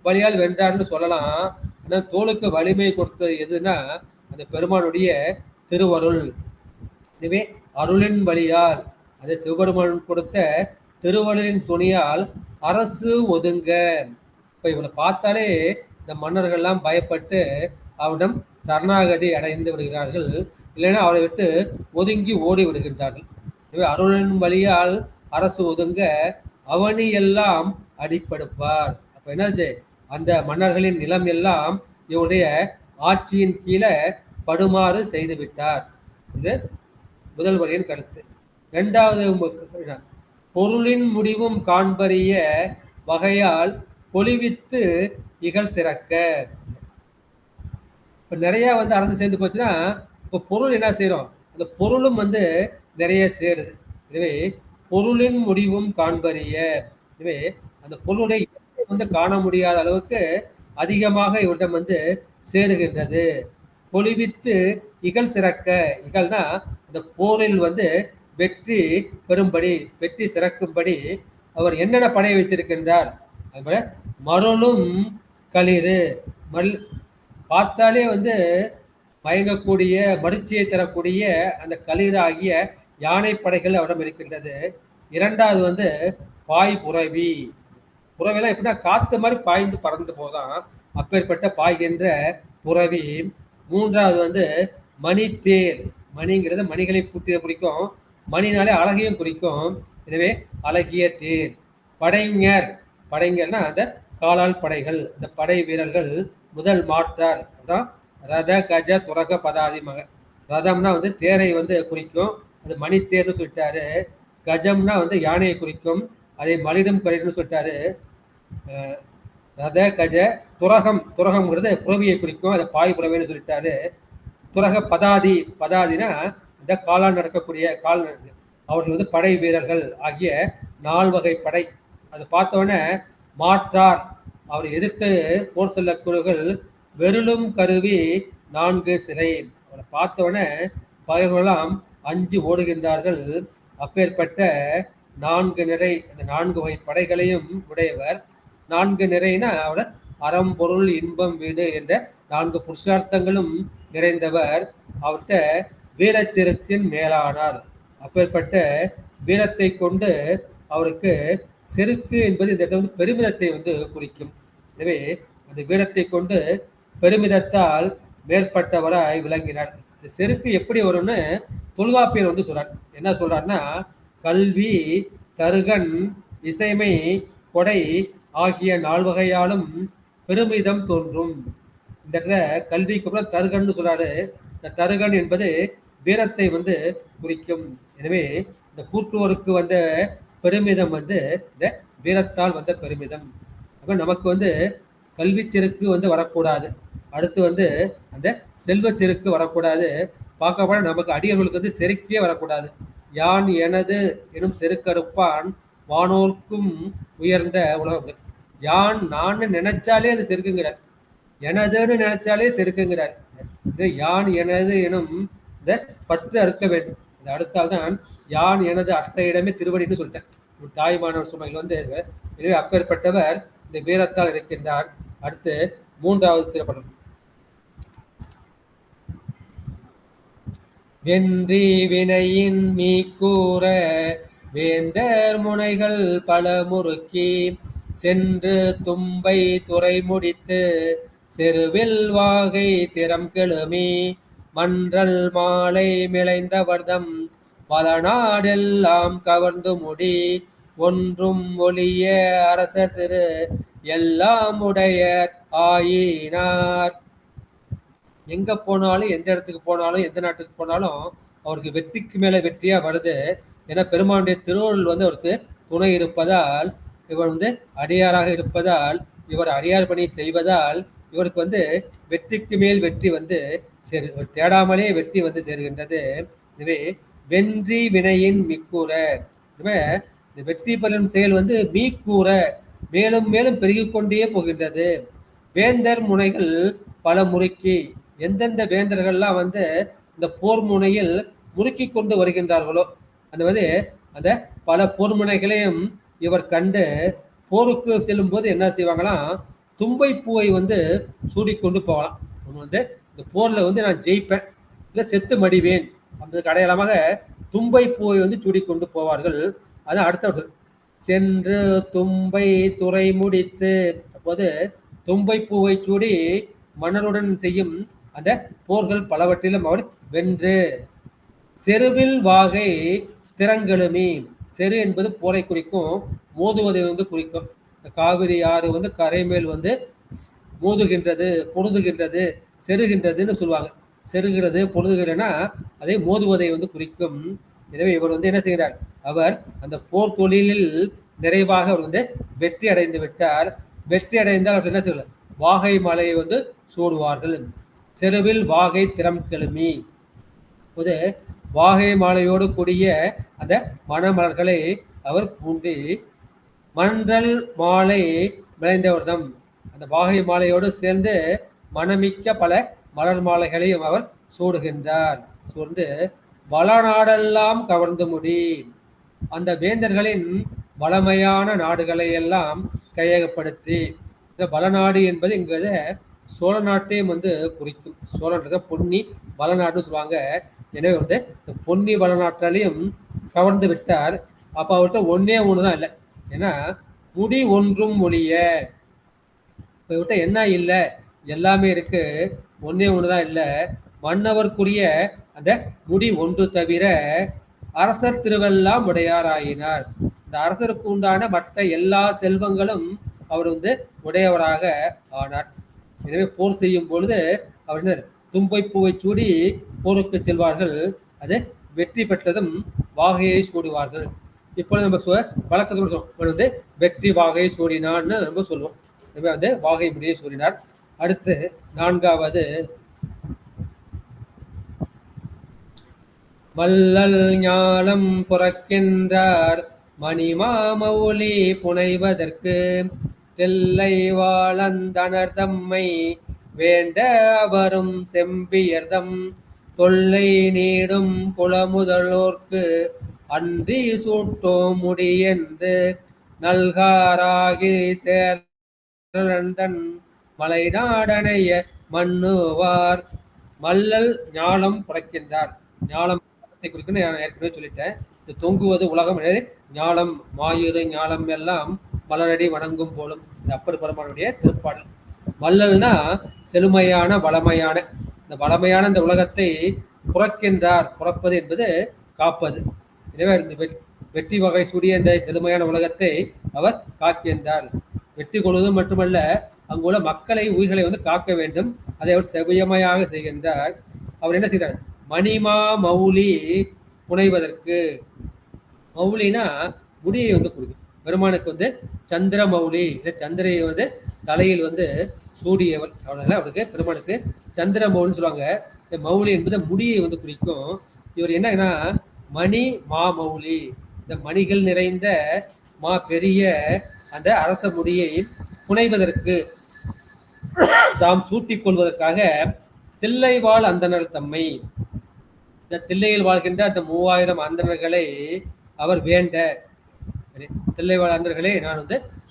வழியால் வென்றார்னு சொல்லலாம். ஆனா தோலுக்கு வலிமை கொடுத்தது எதுனா அந்த பெருமானுடைய திருவருள். எனவே அருளின் வழியால், அதை சிவபெருமான் கொடுத்த திருவருளின் துணியால் அரசு ஒதுங்க. இப்ப இவனை பார்த்தாலே இந்த மன்னர்கள்லாம் பயப்பட்டு அவரிடம் சரணாகதி அடைந்து விடுகிறார்கள், இல்லைன்னா அவரை விட்டு ஒதுங்கி ஓடி விடுகின்றார்கள். எனவே அருளின் வழியால் அரசு ஒதுங்க அவனி எல்லாம் அடிப்படுப்பார். அப்ப என்னாச்சு, அந்த மன்னர்களின் நிலம் எல்லாம் இவருடைய ஆட்சியின் கீழே படுமாறு செய்து விட்டார். இது முதல் வரியின் கருத்து. இரண்டாவது, பொருளின் முடிவும் காண்பறிய வகையால் பொலிவித்து இகழ் சிறக்க. இப்ப நிறைய அரசு சேர்ந்து போச்சுன்னா இப்ப பொருள் என்ன செய்யறோம், அந்த பொருளும் நிறைய சேருது. எனவே பொருளின் முடிவும் காண்பறிய, எனவே அந்த பொருளுடைய காண முடியாத அளவுக்கு அதிகமாக இவரிடம் சேருகின்றது. பொலிவித்து இகழ் சிறக்க, இகழ்னா அந்த போரில் வெற்றி பெறும்படி, வெற்றி சிறக்கும்படி அவர் என்னென்ன படை வைத்திருக்கின்றார். அதுபோல மருளும் களிறு, பார்த்தாலே மயங்கக்கூடிய மடிச்சியை தரக்கூடிய அந்த களிறு ஆகிய யானை படைகள் அவரிடம் இருக்கின்றது. இரண்டாவது பாய் புறவி. புறவிலாம் எப்படின்னா காத்து மாதிரி பாய்ந்து பறந்து போதான், அப்பேற்பட்ட பாய்கின்ற புறவி. மூன்றாவது மணித்தேர். மணிங்கிறது மணிகளை பூட்டிய குறிக்கும், மணினாலே அழகையும் குறிக்கும். எனவே அழகிய தேர். படைஞர், படைஞர்னா அந்த காலால் படைகள், இந்த படை வீரர்கள் முதல் மாற்றார். அதான் ரத கஜ துரக பதாதி மக. ரதம்னா தேரை குறிக்கும், அது மணி தேர்னு சொல்லிட்டாரு. கஜம்னா யானையை குறிக்கும், அதை மலிடம் கழின்னு சொல்லிட்டாரு. ரத கஜ. துரகம், துரகம்ங்கிறது புறவியை குறிக்கும், அதை பாய் புறவைன்னு சொல்லிட்டாரு. துரக பதாதி, பதாதினா இந்த காலால் நடக்கக்கூடிய கால், அவர்கள் படை வீரர்கள் ஆகிய 4 வகை படை. அதை பார்த்தோன்னே மாற்றார், அவரை எதிர்த்து போர் செல்லக்கூடியவர்கள் வெருளும் கருவி 4 சிறை. அவரை பார்த்தோன்னே பகைவர்களெல்லாம் அஞ்சு ஓடுகின்றார்கள். அப்பேற்பட்ட 4 நிறை, அந்த 4 வகை படைகளையும் உடையவர். 4 நிறைனா அவர் அறம் பொருள் இன்பம் வீடு என்ற 4 புருஷார்த்தங்களும் நிறைந்தவர். அவர்கிட்ட வீரச்செருக்கின் மேலானார். அப்பேற்பட்ட வீரத்தை கொண்டு அவருக்கு செருக்கு என்பது இந்த இடத்துல பெருமிதத்தை குறிக்கும். எனவே அந்த வீரத்தை கொண்டு பெருமிதத்தால் மேற்பட்டவராய் விளங்கினார். இந்த செருக்கு எப்படி வரும்னு தொல்காப்பியர் சொல்றார். என்ன சொல்றாருன்னா, கல்வி தருகன் இசைமை கொடை ஆகிய 4 வகையாலும் பெருமிதம் தோன்றும். இந்த இடத்துல கல்விக்கு அப்புறம் தருகன்னு சொல்றாரு. இந்த தருகன் என்பது வீரத்தை குறிக்கும். எனவே இந்த கூற்றுவோருக்கு பெருமிதம் இந்த வீரத்தால் பெருமிதம். அப்ப நமக்கு கல்வி செருக்கு வரக்கூடாது. அடுத்து அந்த செல்வ செருக்கு வரக்கூடாது. பார்க்க போனா நமக்கு அடியவர்களுக்கு செருக்கே வரக்கூடாது. யான் எனது எனும் செருக்கறுப்பான் வானோர்க்கும் உயர்ந்த உலகம். யான் நான் நினைச்சாலே அது செருக்குங்கிறார், எனதுன்னு நினைச்சாலே செருக்குங்கிறார். யான் எனது எனும் இந்த பற்று அறுக்க வேண்டும். இந்த அடுத்தால் தான் யான் எனது அற்ற இடமே திருவடின்னு சொல்லிட்டேன். தாய் மாணவர் சுமைகள் எனவே அப்பேற்பட்டவர் இந்த வீரத்தால் இருக்கின்றார். அடுத்து 3வது திரைப்படம். வென்றி வினையின் மீ கூற வேந்தர் முனைகள் பல முறுக்கி சென்று தும்பை துறை முடித்து செருவில் வாகை திறம் கெழுமி மன்றல் மாலை மிளைந்தவர்தம் பல நாடெல்லாம் கவர்ந்து முடி ஒன்றும் ஒளிய அரசர் திரு எல்லாம் உடைய ஆயினார். எங்க போனாலும் எந்த இடத்துக்கு போனாலும் எந்த நாட்டுக்கு போனாலும் அவருக்கு வெற்றிக்கு மேல வெற்றியா வருது. ஏன்னா பெருமானுடைய திருவருள் அவருக்கு துணை இருப்பதால், இவர் அடியாராக இருப்பதால், இவர் அடியார் பணி செய்வதால் இவருக்கு வெற்றிக்கு மேல் வெற்றி இவர் தேடாமலே வெற்றி சேருகின்றது. எனவே வென்றி வினையின் மிக்கூற, இந்த வெற்றி பெறும் செயல் மீக்கூற மேலும் மேலும் பெருகிக் கொண்டே போகின்றது. வேந்தர் முனைகள் பல முறுக்கி, எந்தெந்த வேந்தர்கள்லாம் இந்த போர் முனையில் முறுக்கி கொண்டு வருகின்றார்களோ அந்த பல போர் முனைகளையும் இவர் கண்டு போருக்கு செல்லும் போது என்ன செய்வாங்களாம், தும்பை பூவை சூடிக்கொண்டு போகலாம். இந்த போர்ல நான் ஜெயிப்பேன் இல்ல செத்து மடிவேன் அப்படின்றதுக்கு அடையாளமாக தும்பை பூவை சூடிக்கொண்டு போவார்கள். அதான் அடுத்த சென்று தும்பை துறை முடித்து, அப்போது தும்பை பூவை சூடி மன்னருடன் செய்யும் அந்த போர்கள் பலவற்றிலும் அவர் வென்று செருவில் வாகை திறங்கெழுமி, செரு என்பது போரை குறிக்கும், மோதுவதை குறிக்கும். காவிரி ஆறு கரை மேல் மோதுகின்றது, பொருதுகின்றது, செருகின்றதுன்னு சொல்லுவாங்க. செருகிறது பொருதுகிறனா அதை மோதுவதை குறிக்கும். எனவே இவர் என்ன செய்கிறார், அவர் அந்த போர் தொழிலில் நிறைவாக அவர் வெற்றி அடைந்து விட்டார். வெற்றி அடைந்தால் அவர் என்ன செய்வார், வாகை மலையை சூடுவார்கள். செருவில் வாகை திறம் கிளம்பி, வாகை மாலையோடு கூடிய அந்த மணமலர்களை அவர் பூண்டி மன்றல் மாலை விளைந்தவர்தம், அந்த வாகை மாலையோடு சேர்ந்து மனமிக்க பல மலர் மாலைகளையும் அவர் சூடுகின்றார். சூழ்ந்து வளநாடெல்லாம் கவர்ந்து முடி, அந்த வேந்தர்களின் வளமையான நாடுகளை எல்லாம் கையகப்படுத்தி, இந்த வளநாடு என்பது இங்கு சோழ நாட்டையும் குறிக்கும். சோழன்றத பொன்னி வளநாடுன்னு சொல்லுவாங்க. எனவே இந்த பொன்னி வளநாட்டாலையும் கவர்ந்து விட்டார். அப்ப அவர்கிட்ட ஒன்னே ஒண்ணுதான் இல்லை, ஏன்னா முடி ஒன்றும் ஒளிய, இப்ப இவர்கிட்ட என்ன இல்லை, எல்லாமே இருக்கு, ஒன்னே ஒண்ணுதான் இல்லை, மன்னவர்க்குரிய அந்த முடி ஒன்று தவிர அரசர் திருவெல்லாம் உடையார் ஆயினார். இந்த அரசருக்கு உண்டான மற்ற எல்லா செல்வங்களும் அவர் உடையவராக ஆனார். எனவே போர் செய்யும் பொழுது அவர் தும்பை பூவை சூடி போருக்கு செல்வார்கள். அது வெற்றி பெற்றதும் வாகையை சூடுவார்கள். இப்பொழுது நம்ம வழக்கத்தோடு சொல்லுவோம், வெற்றி வாகையை சூடினான்னு நம்ம சொல்லுவோம். எனவே வாகை முடியை சூடினார். அடுத்து நான்காவது, மல்லல் ஞாலம் புறக்கின்றார் மணிமாமௌலி புனைவதற்கு தெல்லை வாழந்தனர் தம்மை வேண்ட அவரும் செம்பியர்தம் தொல்லை நீடும் குளமுதலோர்க்கு அன்றி சூட்டோம் முடியென்று நல்காராகி சேர்ந்தன் மலை நாடனைய மண்ணுவார். மல்லல் ஞானம் புறக்கின்றார். ஞானம் குறிக்கணும், நான் ஏற்கனவே சொல்லிட்டேன். இந்த தொங்குவது உலகம், ஞானம் மாயிறு ஞானம் எல்லாம் மலரடி வணங்கும் போலும். இந்த அப்பர் பெருமானுடைய திருப்பாடல். மல்லல்னா செழுமையான வளமையான, இந்த வளமையான இந்த உலகத்தை புறக்கின்றார். புறப்பது என்பது காப்பது. எனவே இந்த வெற்றி வகை சூடிய இந்த செழுமையான உலகத்தை அவர் காக்கின்றார். வெற்றி கொள்வது மட்டுமல்ல, அங்குள்ள மக்களை உயிர்களை காக்க வேண்டும். அதை அவர் செவியமையாக செய்கின்றார். அவர் என்ன செய்கிறார், மணிமா மௌலி புனைவதற்கு, மௌலினா முடியை கொடுக்கும். பெருமானுக்கு சந்திர மௌலி, சந்திரையை தலையில் சூடியவர், அதனால அவருக்கு பெருமானுக்கு சந்திர மௌலின்னு சொல்லுவாங்க. இந்த மௌலி என்பது முடியை குறிக்கும். இவர் என்னன்னா மணி மா மௌலி, இந்த மணிகள் நிறைந்த மா பெரிய அந்த அரச முடியை புனைவதற்கு, தாம் சூட்டிக் கொள்வதற்காக தில்லைவாழ் அந்தனர் தம்மை, இந்த தில்லையில் வாழ்கின்ற அந்த 3000 அந்தணர்களை அவர் வேண்ட, தில்லைவாழ் அந்தர்களே, நான்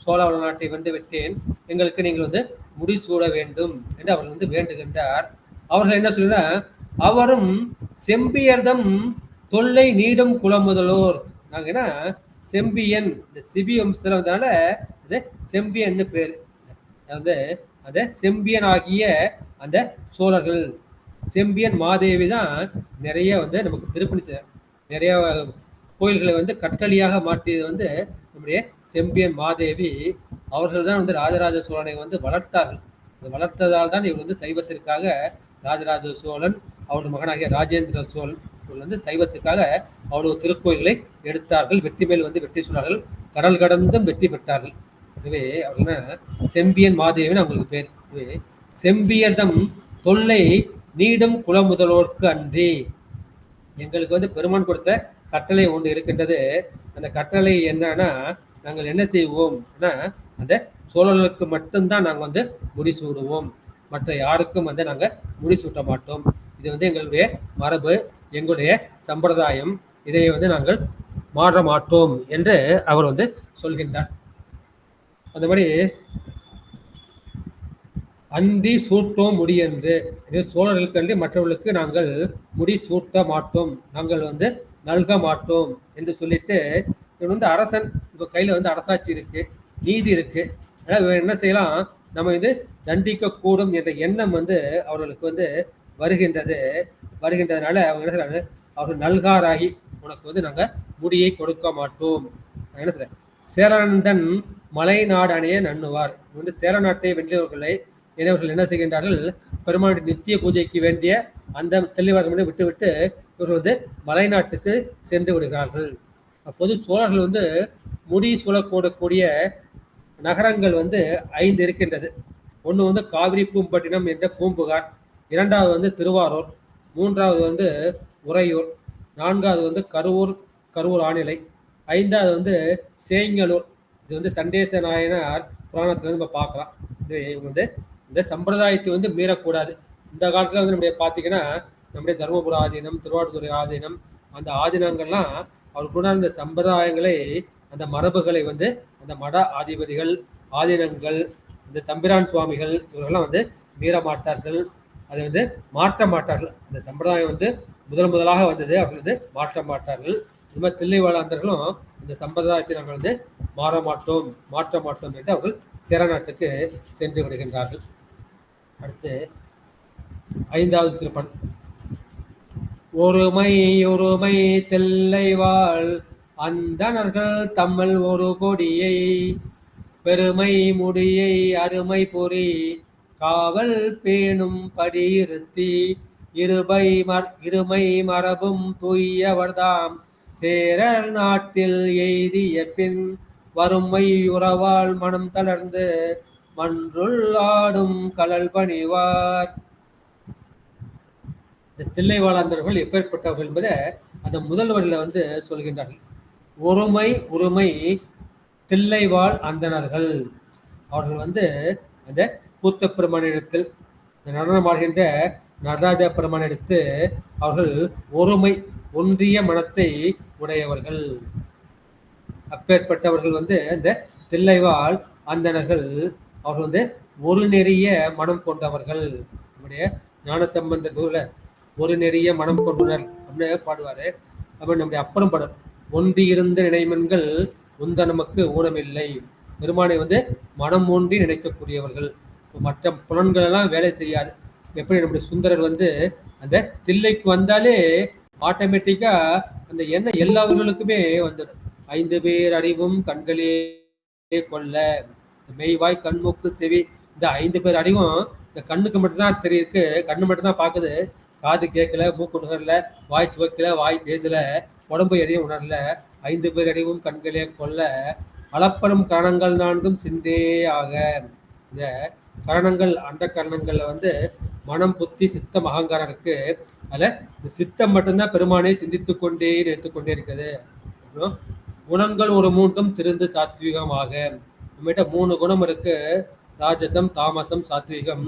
சோழ நாட்டை விட்டேன், எங்களுக்கு நீங்கள் முடிசூட வேண்டும் என்று அவர் வேண்டுகின்றார். அவர்கள் என்ன சொல்லுன்னா, அவரும் செம்பியர்தம் தொல்லை நீடும் குலமுதலோர். நாங்கன்னா செம்பியன், இந்த சிபி வம்சத்துல வந்தனால இது செம்பியன்னு பேரு. அந்த செம்பியன் ஆகிய அந்த சோழர்கள், செம்பியன் மாதேவி தான் நிறைய வந்து நமக்கு திருப்பணிச்ச நிறைய கோயில்களை வந்து கட்டளியாக மாற்றியது வந்து நம்முடைய செம்பியன் மாதேவி. அவர்கள் தான் வந்து ராஜராஜ சோழனை வந்து வளர்த்தார்கள். வளர்த்ததால் தான் இவர் வந்து சைவத்திற்காக ராஜராஜ சோழன் அவருடைய மகனாகிய ராஜேந்திர சோழன் இவர்கள் வந்து சைவத்திற்காக அவ்வளவு திருக்கோயில்களை எடுத்தார்கள். வெற்றி மேல் வந்து வெற்றி சொன்னார்கள், கடல் கடந்தும் வெற்றி பெற்றார்கள். எனவே அவர்கள் செம்பியன் மாதேவின்னு அவங்களுக்கு பேர். எனவே செம்பியர்தம் தொல்லை நீடும் குலமுதல்வோர்க்கு அன்றி, எங்களுக்கு வந்து பெருமான் கொடுத்த கட்டளை ஒன்று இருக்கின்றது. அந்த கட்டளை என்னன்னா, நாங்கள் என்ன செய்வோம், அந்த சோழர்களுக்கு மட்டும்தான் நாங்கள் வந்து முடிசூடுவோம், மற்ற யாருக்கும் வந்து நாங்கள் முடிசூட்ட மாட்டோம். இது வந்து எங்களுடைய மரபு, எங்களுடைய சம்பிரதாயம், இதை வந்து நாங்கள் மாற்ற மாட்டோம் என்று அவர் வந்து சொல்கின்றார். அந்த மாதிரி அன்றி சூட்டோம் முடி என்று, சோழர்களுக்கு அன்றி மற்றவர்களுக்கு நாங்கள் முடி சூட்ட மாட்டோம், நாங்கள் வந்து நல்க மாட்டோம் என்று சொல்லிட்டு, இவன் வந்து அரசன், இப்போ கையில் வந்து அரசாட்சி இருக்கு, நீதி இருக்கு, அதனால் என்ன செய்யலாம், நம்ம வந்து தண்டிக்க கூடும் என்ற எண்ணம் வந்து அவர்களுக்கு வந்து வருகின்றதுனால அவங்க என்ன செய்யறாங்க, அவர்கள் நல்காராகி உனக்கு வந்து நாங்கள் முடியை கொடுக்க மாட்டோம். என்ன சொல்றேன், சேரநந்தன் மலை நாடு அணைய நண்ணுவார். வந்து சேர நாட்டை வென்றவர்களை இவர்கள் என்ன செய்கின்றார்கள், பெருமாளுடைய நித்திய பூஜைக்கு வேண்டிய அந்த தெளிவாக விட்டுவிட்டு இவர்கள் வந்து மலைநாட்டுக்கு சென்று விடுகிறார்கள். அப்போது சோழர்கள் வந்து முடி சூழக்கூடக்கூடிய நகரங்கள் வந்து 5 இருக்கின்றது. ஒன்று வந்து காவிரி பூம்பட்டினம் என்ற பூம்புகார், 2வது வந்து திருவாரூர், 3வது வந்து உறையூர், 4வது வந்து கருவூர் ஆணிலை, 5வது வந்து சேங்கலூர். இது வந்து சண்டேச நாயனார் புராணத்துல நம்ம பார்க்கலாம். இது வந்து இந்த சம்பிரதாயத்தை வந்து மீறக்கூடாது. இந்த காலத்துல வந்து நம்முடைய பார்த்தீங்கன்னா, நம்முடைய தருமபுர ஆதீனம், திருவாரூர் ஆதீனம், அந்த ஆதீனங்கள்லாம் அவருக்கு அந்த சம்பிரதாயங்களை, அந்த மரபுகளை வந்து அந்த மட ஆதிபதிகள், ஆதீனங்கள், இந்த தம்பிரான் சுவாமிகள் இவர்கள்லாம் வந்து மீற மாட்டார்கள், அதை வந்து மாற்ற மாட்டார்கள். அந்த சம்பிரதாயம் வந்து முதலாக வந்தது, அவர்கள் வந்து மாற்ற மாட்டார்கள். இது மாதிரி தில்லைவாழாந்தர்களும் இந்த சம்பிரதாயத்தை நாங்கள் வந்து மாற்ற மாட்டோம் என்று அவர்கள் சேர நாட்டுக்கு சென்று விடுகின்றார்கள். அடுத்து 5வது திருப்பண். ஒருமை தில்லைவாழ் அந்தணர்கள் தம்மல் ஒரு கொடியை பெருமை முடியை அருமை பொறி காவல் பேணும் படியிருத்தி இருமை மரபும் தூயவர்தாம் சேரர் நாட்டில் எய்திய பின் வறுமை உறவால் மனம் தளர்ந்து மன்றுள் ஆடும் கலல் பணிவார். இந்த தில்லைவாழாந்தர்கள் எப்பேற்பட்டவர்கள் என்பதை அந்த முதல்வரில் வந்து சொல்கின்றார்கள். ஒருமை தில்லைவாழ் அந்தணர்கள், அவர்கள் வந்து அந்த கூத்த பெருமானிடத்தில் நடனமாடுகின்ற நடராஜ பெருமானிடத்து அவர்கள் ஒருமை ஒன்றிய மனத்தை உடையவர்கள். அப்பேற்பட்டவர்கள் வந்து இந்த தில்லைவாழ் அந்தணர்கள் அவர்கள் வந்து ஒரு நெறிய மனம் கொண்டவர்கள். நம்முடைய ஞானசம்பந்தர் ஒரு நெறிய மனம் கொண்டுனர் அப்படின்னு பாடுவாரு. அப்ப நம்முடைய அப்பறம் பாடல், ஒன்றியிருந்த நினைமன்கள் உந்த நமக்கு ஊனமில்லை. பெருமானை வந்து மனம் ஒன்றி நினைக்கக்கூடியவர்கள். மற்ற புலன்கள் எல்லாம் வேலை செய்யாது. எப்படி நம்முடைய சுந்தரர் வந்து அந்த தில்லைக்கு வந்தாலே ஆட்டோமேட்டிக்கா அந்த எண்ணம் எல்லாவர்களுக்குமே வந்துடும். 5 பேர் அறிவும் கண்களே கொள்ள, மெய்வாய் கண்மூக்கு செவி, இந்த 5 பேர் அறிவும் இந்த கண்ணுக்கு மட்டும்தான் தெரியிருக்கு, கண்ணு மட்டும்தான் பார்க்குது, காது கேட்கல, மூக்கு உணரல, வாய் சுவைக்கல, வாய் பேசல, உடம்பு எதையும் உணரல. 5 பேர் அறிவும் கண்களே கொள்ள அளப்படும் கரணங்கள் 4 சிந்தே ஆக. இந்த கரணங்கள், அந்த கரணங்கள்ல வந்து மனம், புத்தி, சித்தம், அகங்காரம் இருக்கு. அதுல இந்த சித்தம் மட்டும்தான் பெருமானை சிந்தித்து கொண்டே நிறுத்துக்கொண்டே இருக்குது. அப்புறம் குணங்கள் ஒரு 3 திருந்து சாத்வீகமாக. நம்மகிட்ட 3 குணம் இருக்கு, ராஜசம், தாமசம், சாத்வீகம்.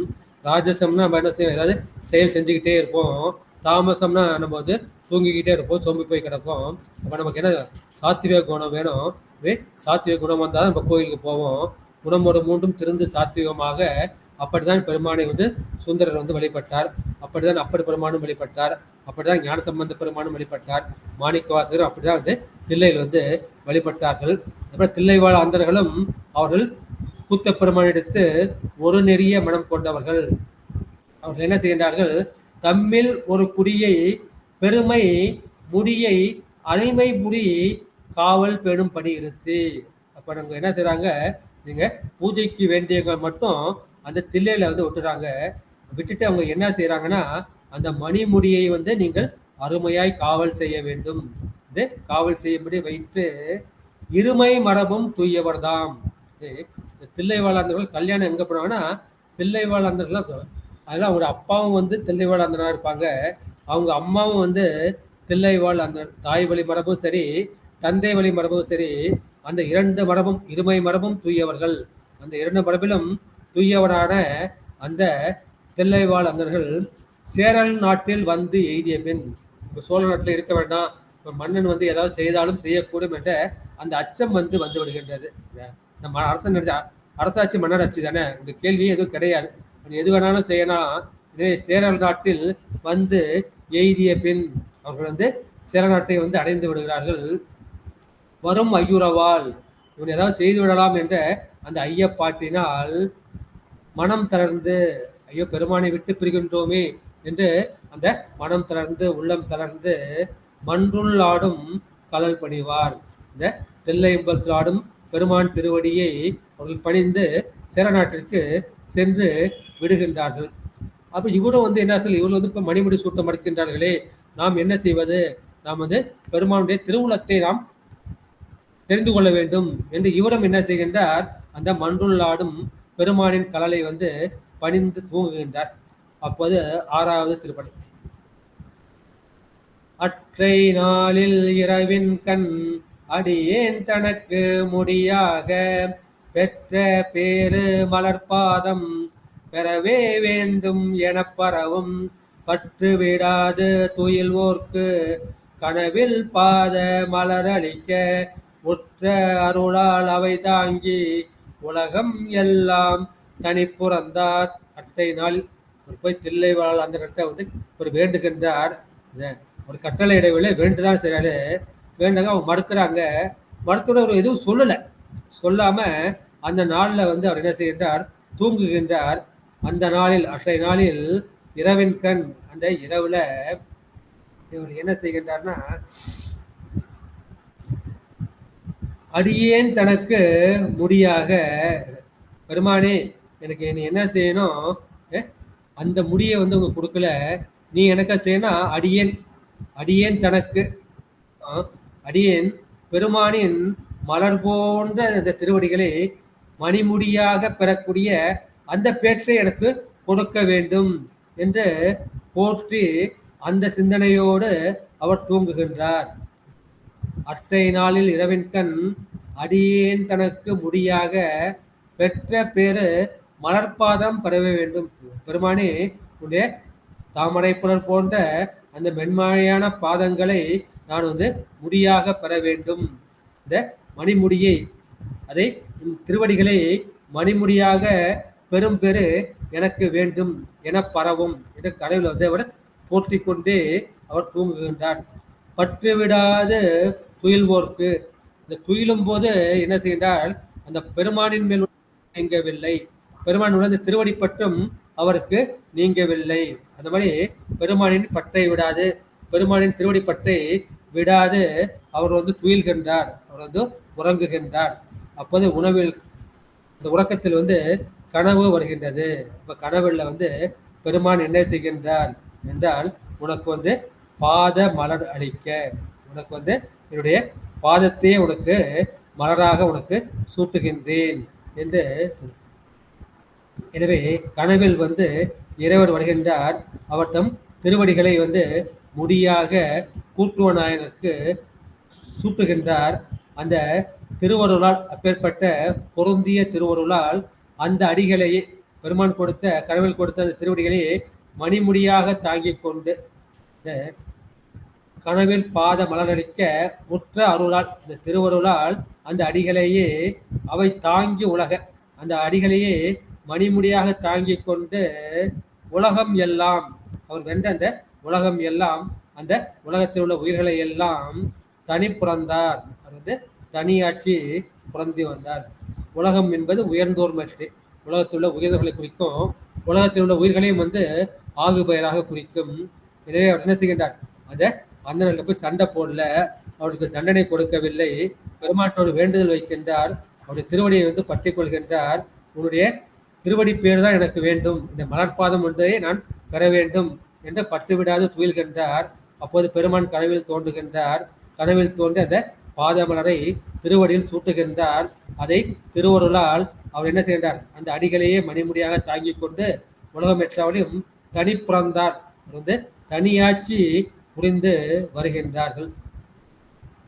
ராஜசம்னா நம்ம என்ன செய்யணும், ஏதாவது செயல் செஞ்சுக்கிட்டே இருப்போம். தாமசம்னா நம்ம வந்து தூங்கிக்கிட்டே இருப்போம், சோம்பி போய் கிடப்போம். அப்போ நமக்கு என்ன சாத்விக குணம் வேணும். சாத்விக குணம் வந்தால் நம்ம கோயிலுக்கு போவோம். குணம் ஒரு 3 திருந்து சாத்விகமாக. அப்படித்தான் பெருமானை வந்து சுந்தரர் வந்து வழிபட்டார். அப்படித்தான் அப்பர் பெருமானும் வழிபட்டார். அப்படிதான் ஞான சம்பந்த பெருமானும் வழிபட்டார். மாணிக்க வாசகரும் அப்படிதான் வந்து தில்லையில் வந்து வழிபட்டார்கள். அப்புறம் தில்லைவாழ் அந்தர்களும் அவர்கள் கூத்த பெருமானிடத்து ஒரு நெறிய மனம் கொண்டவர்கள். அவர்கள் என்ன செய்கின்றார்கள், தம்மில் ஒரு குடியை பெருமை முடியை அனைமை புரி காவல் பெடும் படி இருத்து. அப்ப நாங்க என்ன செய்றாங்க, நீங்க பூஜைக்கு வேண்டியவங்க மட்டும் அந்த தில்லையில வந்து விட்டுறாங்க. விட்டுட்டு அவங்க என்ன செய்றாங்கன்னா, அந்த மணிமுடியை வந்து நீங்கள் அருமையாய் காவல் செய்ய வேண்டும். இது காவல் செய்யும்படி வைத்து இருமை மரபும் தூயவர்தாம். இந்த தில்லைவாழாந்தர்கள் கல்யாணம் எங்க பண்ணுவாங்கன்னா, தில்லைவாழாந்தர்கள் தான். அதெல்லாம் அவங்க அப்பாவும் வந்து தில்லைவாழாந்தனா இருப்பாங்க. அவங்க அம்மாவும் வந்து தில்லைவாழாந்தர். தாய் வழி மரபும் சரி, தந்தை வழி மரபும் சரி, அந்த 2 மரபும் இருமை மரபும் தூயவர்கள். அந்த 2 மரபிலும் தூயவரான அந்த தில்லைவாழாந்தர்கள் சேரல் நாட்டில் வந்து எய்திய பின், இப்ப சோழ நாட்டில் இருக்க வேண்டாம், இப்ப மன்னன் வந்து ஏதாவது செய்தாலும் செய்யக்கூடும் என்ற அந்த அச்சம் வந்து வந்து விடுகின்றது. நம்ம அரசன் நினைச்சா அரசாட்சி மன்னராட்சி தானே, இந்த கேள்வியே எதுவும் கிடையாது. எது வேணாலும் செய்யலாம். இதே சேரல் நாட்டில் வந்து எய்திய பின் அவர்கள் வந்து சேர நாட்டை வந்து அடைந்து விடுகிறார்கள். வரும் ஐயுறவால் இவன் ஏதாவது செய்து விடலாம் என்ற அந்த ஐயப்பாட்டினால் மனம் தளர்ந்து, ஐயோ பெருமானை விட்டு பிரிகின்றோமே என்று அந்த மனம் தளர்ந்து உள்ளம் தளர்ந்து மன்றுள் ஆடும் கலல் பணிவார். இந்த தில்லையம்பலத்தில் ஆடும் பெருமான் திருவடியை அவர்கள் பணிந்து சேர நாட்டிற்கு சென்று விடுகின்றார்கள். அப்ப இவரும் வந்து என்ன சொல்லி, இவர்கள் வந்து இப்ப மணிமுடி சூட்ட மறுக்கின்றார்களே, நாம் என்ன செய்வது, நாம் வந்து பெருமானுடைய திருவுளத்தை நாம் தெரிந்து கொள்ள வேண்டும் என்று இவரும் என்ன செய்கின்றார், அந்த மன்றுள் ஆடும் பெருமானின் கலலை வந்து பணிந்து தூங்குகின்றார். அப்போது 6வது திருப்பணி. அற்றை நாளில் இரவின் கண் அடியேன் தனக்கு முடியாக பெற்ற பேரு மலர்பாதம் பெறவே வேண்டும் எனப் பரவும் பற்று விடாது துயில்வோர்க்கு கனவில் பாத மலரளிக்க உற்ற அருளால் அவை தாங்கி உலகம் எல்லாம் தனிப்புறந்தார். அட்டை நாள் போய் தில்லைவாழ் அந்த கட்ட வந்து ஒரு வேண்டுகின்றார். ஒரு கட்டளை இடைவெளி வேண்டுதான் செய்றாரு. வேண்டாங்க அவங்க மறுக்கிறாங்க. மறுத்தோட ஒரு எதுவும் சொல்லலை. சொல்லாம அந்த நாளில் வந்து அவர் என்ன செய்கின்றார், தூங்குகின்றார். அந்த நாளில் அன்றைய நாளில் இரவின் கண், அந்த இரவுல இவர் என்ன செய்கின்றார்னா, அடியேன் தனக்கு முடியாக, பெருமானே எனக்கு நீ என்ன செய்யணும், அந்த முடியை வந்து உங்க கொடுக்கல, நீ எனக்கு செய்யணும். அடியேன் அடியேன் தனக்கு அடியேன் பெருமானின் மலர் போன்ற அந்த திருவடிகளை மணிமுடியாக பெறக்கூடிய அந்த பேற்றை எனக்கு கொடுக்க வேண்டும் என்று போற்றி அந்த சிந்தனையோடு அவர் தூங்குகின்றார். அற்றை நாளில் இரவின் கண் அடியேன் தனக்கு முடியாக பெற்ற பேரு மலர்பாதம் பெற வேண்டும். பெருமானே உடைய தாமரைப்புலர் போன்ற அந்த மென்மையான பாதங்களை நான் வந்து முடியாக பெற வேண்டும். இந்த மணிமுடியை, அதை திருவடிகளை மணிமுடியாக பெரும் பெரு எனக்கு வேண்டும் என பரவும் என்று கனவில் வந்து அவர் போற்றி கொண்டே அவர் தூங்குகின்றார். பற்று விடாது துயில்வோர்க்கு, இந்த துயிலும் போது என்ன செய்கின்றார், அந்த பெருமானின் மேல் நீங்கவில்லை, பெருமானுடன் அந்த திருவடி பற்றும் அவருக்கு நீங்கவில்லை. அந்த மாதிரி பெருமானின் பற்றை விடாது, பெருமானின் திருவடி பற்றை விடாது அவர் வந்து துயில்கின்றார், அவர் வந்து உறங்குகின்றார். அப்போது உணவில் அந்த உறக்கத்தில் வந்து கனவு வருகின்றது. இப்போ கனவுல வந்து பெருமான் என்ன செய்கின்றார் என்றால், உனக்கு வந்து பாத மலர் அளிக்க, உனக்கு வந்து என்னுடைய பாதத்தையே உனக்கு மலராக உனக்கு சூட்டுகின்றேன் என்று. எனவே கனவில் வந்து இறைவர் வருகின்றார். அவர் தம் திருவடிகளை வந்து முடியாக கூற்றுவநாயனுக்கு சூட்டுகின்றார். அந்த திருவருளால், அப்பேற்பட்ட பொருந்திய திருவருளால் அந்த அடிகளையே, பெருமான் கொடுத்த கனவில் கொடுத்த அந்த திருவடிகளையே மணிமுடியாக தாங்கிக் கொண்டு கனவில் பாத மலரடிக்க உற்ற அருளால், அந்த திருவருளால் அந்த அடிகளையே அவை தாங்கி உலக, அந்த அடிகளையே மணிமுடியாக தாங்கிக் கொண்டு உலகம் எல்லாம், அவர் வென்ற அந்த உலகம் எல்லாம், அந்த உலகத்தில் உள்ள உயிர்களை எல்லாம் தனி புறந்தார். அவர் வந்து தனியாட்சி புறந்தி வந்தார். உலகம் என்பது உயர்ந்தோர் மற்ற, உலகத்தில் உள்ள உயர்ந்தவர்களை குறிக்கும். உலகத்தில் உள்ள உயிர்களையும் வந்து ஆகு பெயராக குறிக்கும். எனவே அவர் என்ன செய்கின்றார், அந்த அந்தனர்கிட்ட போய் சண்டை போடல, அவருக்கு தண்டனை கொடுக்கவில்லை, பெருமாட்ட ஒரு வேண்டுதல் வைக்கின்றார், அவருடைய திருவடியை வந்து பற்றி கொள்கின்றார். உன்னுடைய திருவடி பேர் தான் எனக்கு வேண்டும், இந்த மலர்பாதம் ஒன்றை நான் பெற வேண்டும் என்று பற்று விடாது துயில்கின்றார். அப்போது பெருமான் கனவில் தோன்றுகின்றார். கனவில் தோன்றி அந்த பாதமலரை திருவடியில் சூட்டுகின்றார். அதை திருவருளால் அவர் என்ன செய்கின்றார், அந்த அடிகளையே மணிமுடியாக தாங்கிக் கொண்டு உலகமெற்றாவளையும் தனி பிறந்தார் வந்து தனியாட்சி புரிந்து வருகின்றார்கள்.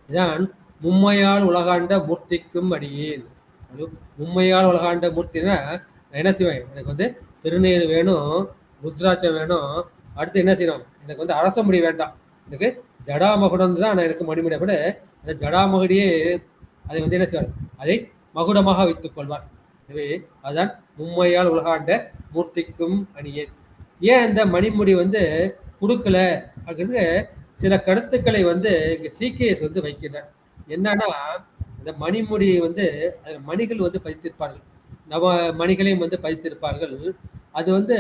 இதான் மும்மையால் உலகாண்ட மூர்த்திக்கும் அடியேன். அது மும்மையால் உலகாண்ட மூர்த்தினா நான் என்ன செய்வேன், எனக்கு வந்து திருநீர் வேணும், ருத்ராட்சம் வேணும், அடுத்து என்ன செய்யணும், எனக்கு வந்து அரச முடி வேண்டாம், எனக்கு ஜடாமகுடம் தான் நான் எனக்கு மணிமுடி கூட அந்த ஜடாமகுடியே அதை வந்து என்ன செய்வார், அதை மகுடமாக வைத்துக் கொள்வார். எனவே அதுதான் மும்மையால் உலகாண்ட மூர்த்திக்கும் அணியேன். ஏன் இந்த மணிமுடி வந்து கொடுக்கல அப்படிங்கிறது சில கருத்துக்களை வந்து இங்க சீக்கியஸ் வந்து வைக்கிறார். என்னன்னா இந்த மணிமுடி வந்து அதில் மணிகள் வந்து பதித்திருப்பார்கள், நவ மணிகளையும் வந்து பதித்திருப்பார்கள். அது வந்து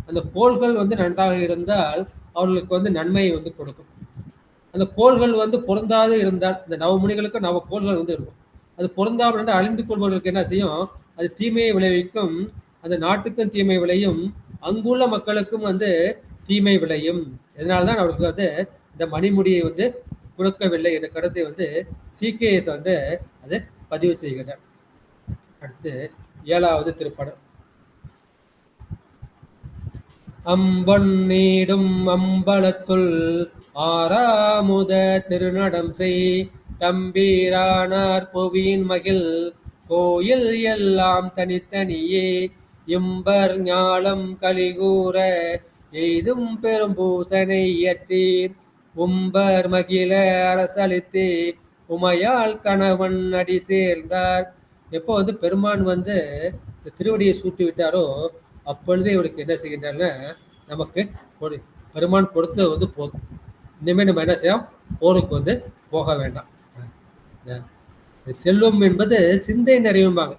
அந்த கோள்கள் வந்து நன்றாக இருந்தால் அவர்களுக்கு வந்து நன்மையை வந்து கொடுக்கும். அந்த கோள்கள் வந்து பொருந்தாது இருந்தால் இந்த நவமுனிகளுக்கும் நவ கோள்கள் வந்து இருக்கும், அது பொருந்தாமல் இருந்து அழிந்து கொள்பவர்களுக்கு என்ன செய்யும், அது தீமையை விளைவிக்கும். அந்த நாட்டுக்கும் தீமை விளையும், அங்குள்ள மக்களுக்கும் வந்து தீமை விளையும். இதனால்தான் அவர்களுக்கு வந்து இந்த மணிமுடியை வந்து கொடுக்கவில்லை என்ற கருத்தை வந்து சீக்கியஸ் வந்து அதை பதிவு செய்கிறார். அடுத்து 7வது திருப்படம். அம்பொன் நீடும் அம்பலத்துள் ஆறாமுத திருநடம் செய் தம்பீரானார் புவியின் மகிழ் கோயில் எல்லாம் தனித்தனியே இம்பர் ஞாலம் கலிகூற எய்தும் பெரும் பூசனை இயற்றி உம்பர் மகிழ அரசளித்து உமையால் கணவன் அடி சேர்ந்தார். எப்போ வந்து பெருமான் வந்து இந்த திருவடியை சூட்டி விட்டாரோ அப்பொழுதே இவருக்கு என்ன செய்கின்றார்னா, நமக்கு ஒரு பெருமான் கொடுத்தது வந்து போதும், இனிமேல் நம்ம என்ன செய்யலாம், போருக்கு வந்து போக வேண்டாம். செல்வம் என்பது சிந்தை நிறைவும்பாங்க.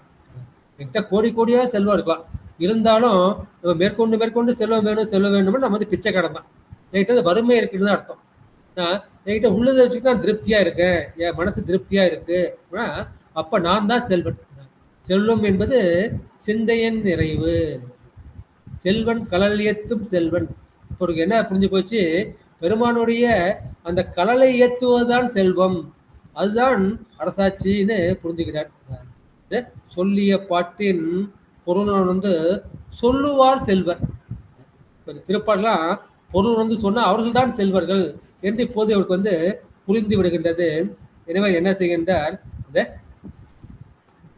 என்கிட்ட கோடி கோடியாக செல்வம் இருக்கலாம், இருந்தாலும் நம்ம மேற்கொண்டு மேற்கொண்டு செல்வம் வேணும் செல்வம் வேணும்னு நம்ம வந்து பிச்சை கடன் தான். என்கிட்ட வறுமை இருக்குன்னு தான் அர்த்தம். என்கிட்ட உள்ளதை வச்சுக்கிட்டு நான் திருப்தியா இருக்கேன், என் மனசு திருப்தியா இருக்கு, அப்ப நான் தான் செல்வன். செல்வம் என்பது சிந்தையின் நிறைவு. செல்வன் கலல் ஏத்தும் செல்வன். இப்போ என்ன புரிஞ்சு போச்சு, பெருமானுடைய அந்த கலலை ஏத்துவதுதான் செல்வம், அதுதான் அரசாட்சின்னு புரிஞ்சுக்கிறார். சொல்லிய பாட்டின் பொருள் வந்து சொல்லுவார் செல்வர். திருப்பாடலாம் பொருள் வந்து சொன்ன அவர்கள் தான் செல்வர்கள் என்று இப்போது அவருக்கு வந்து புரிந்து விடுகின்றது. எனவே என்ன செய்கின்றார், இந்த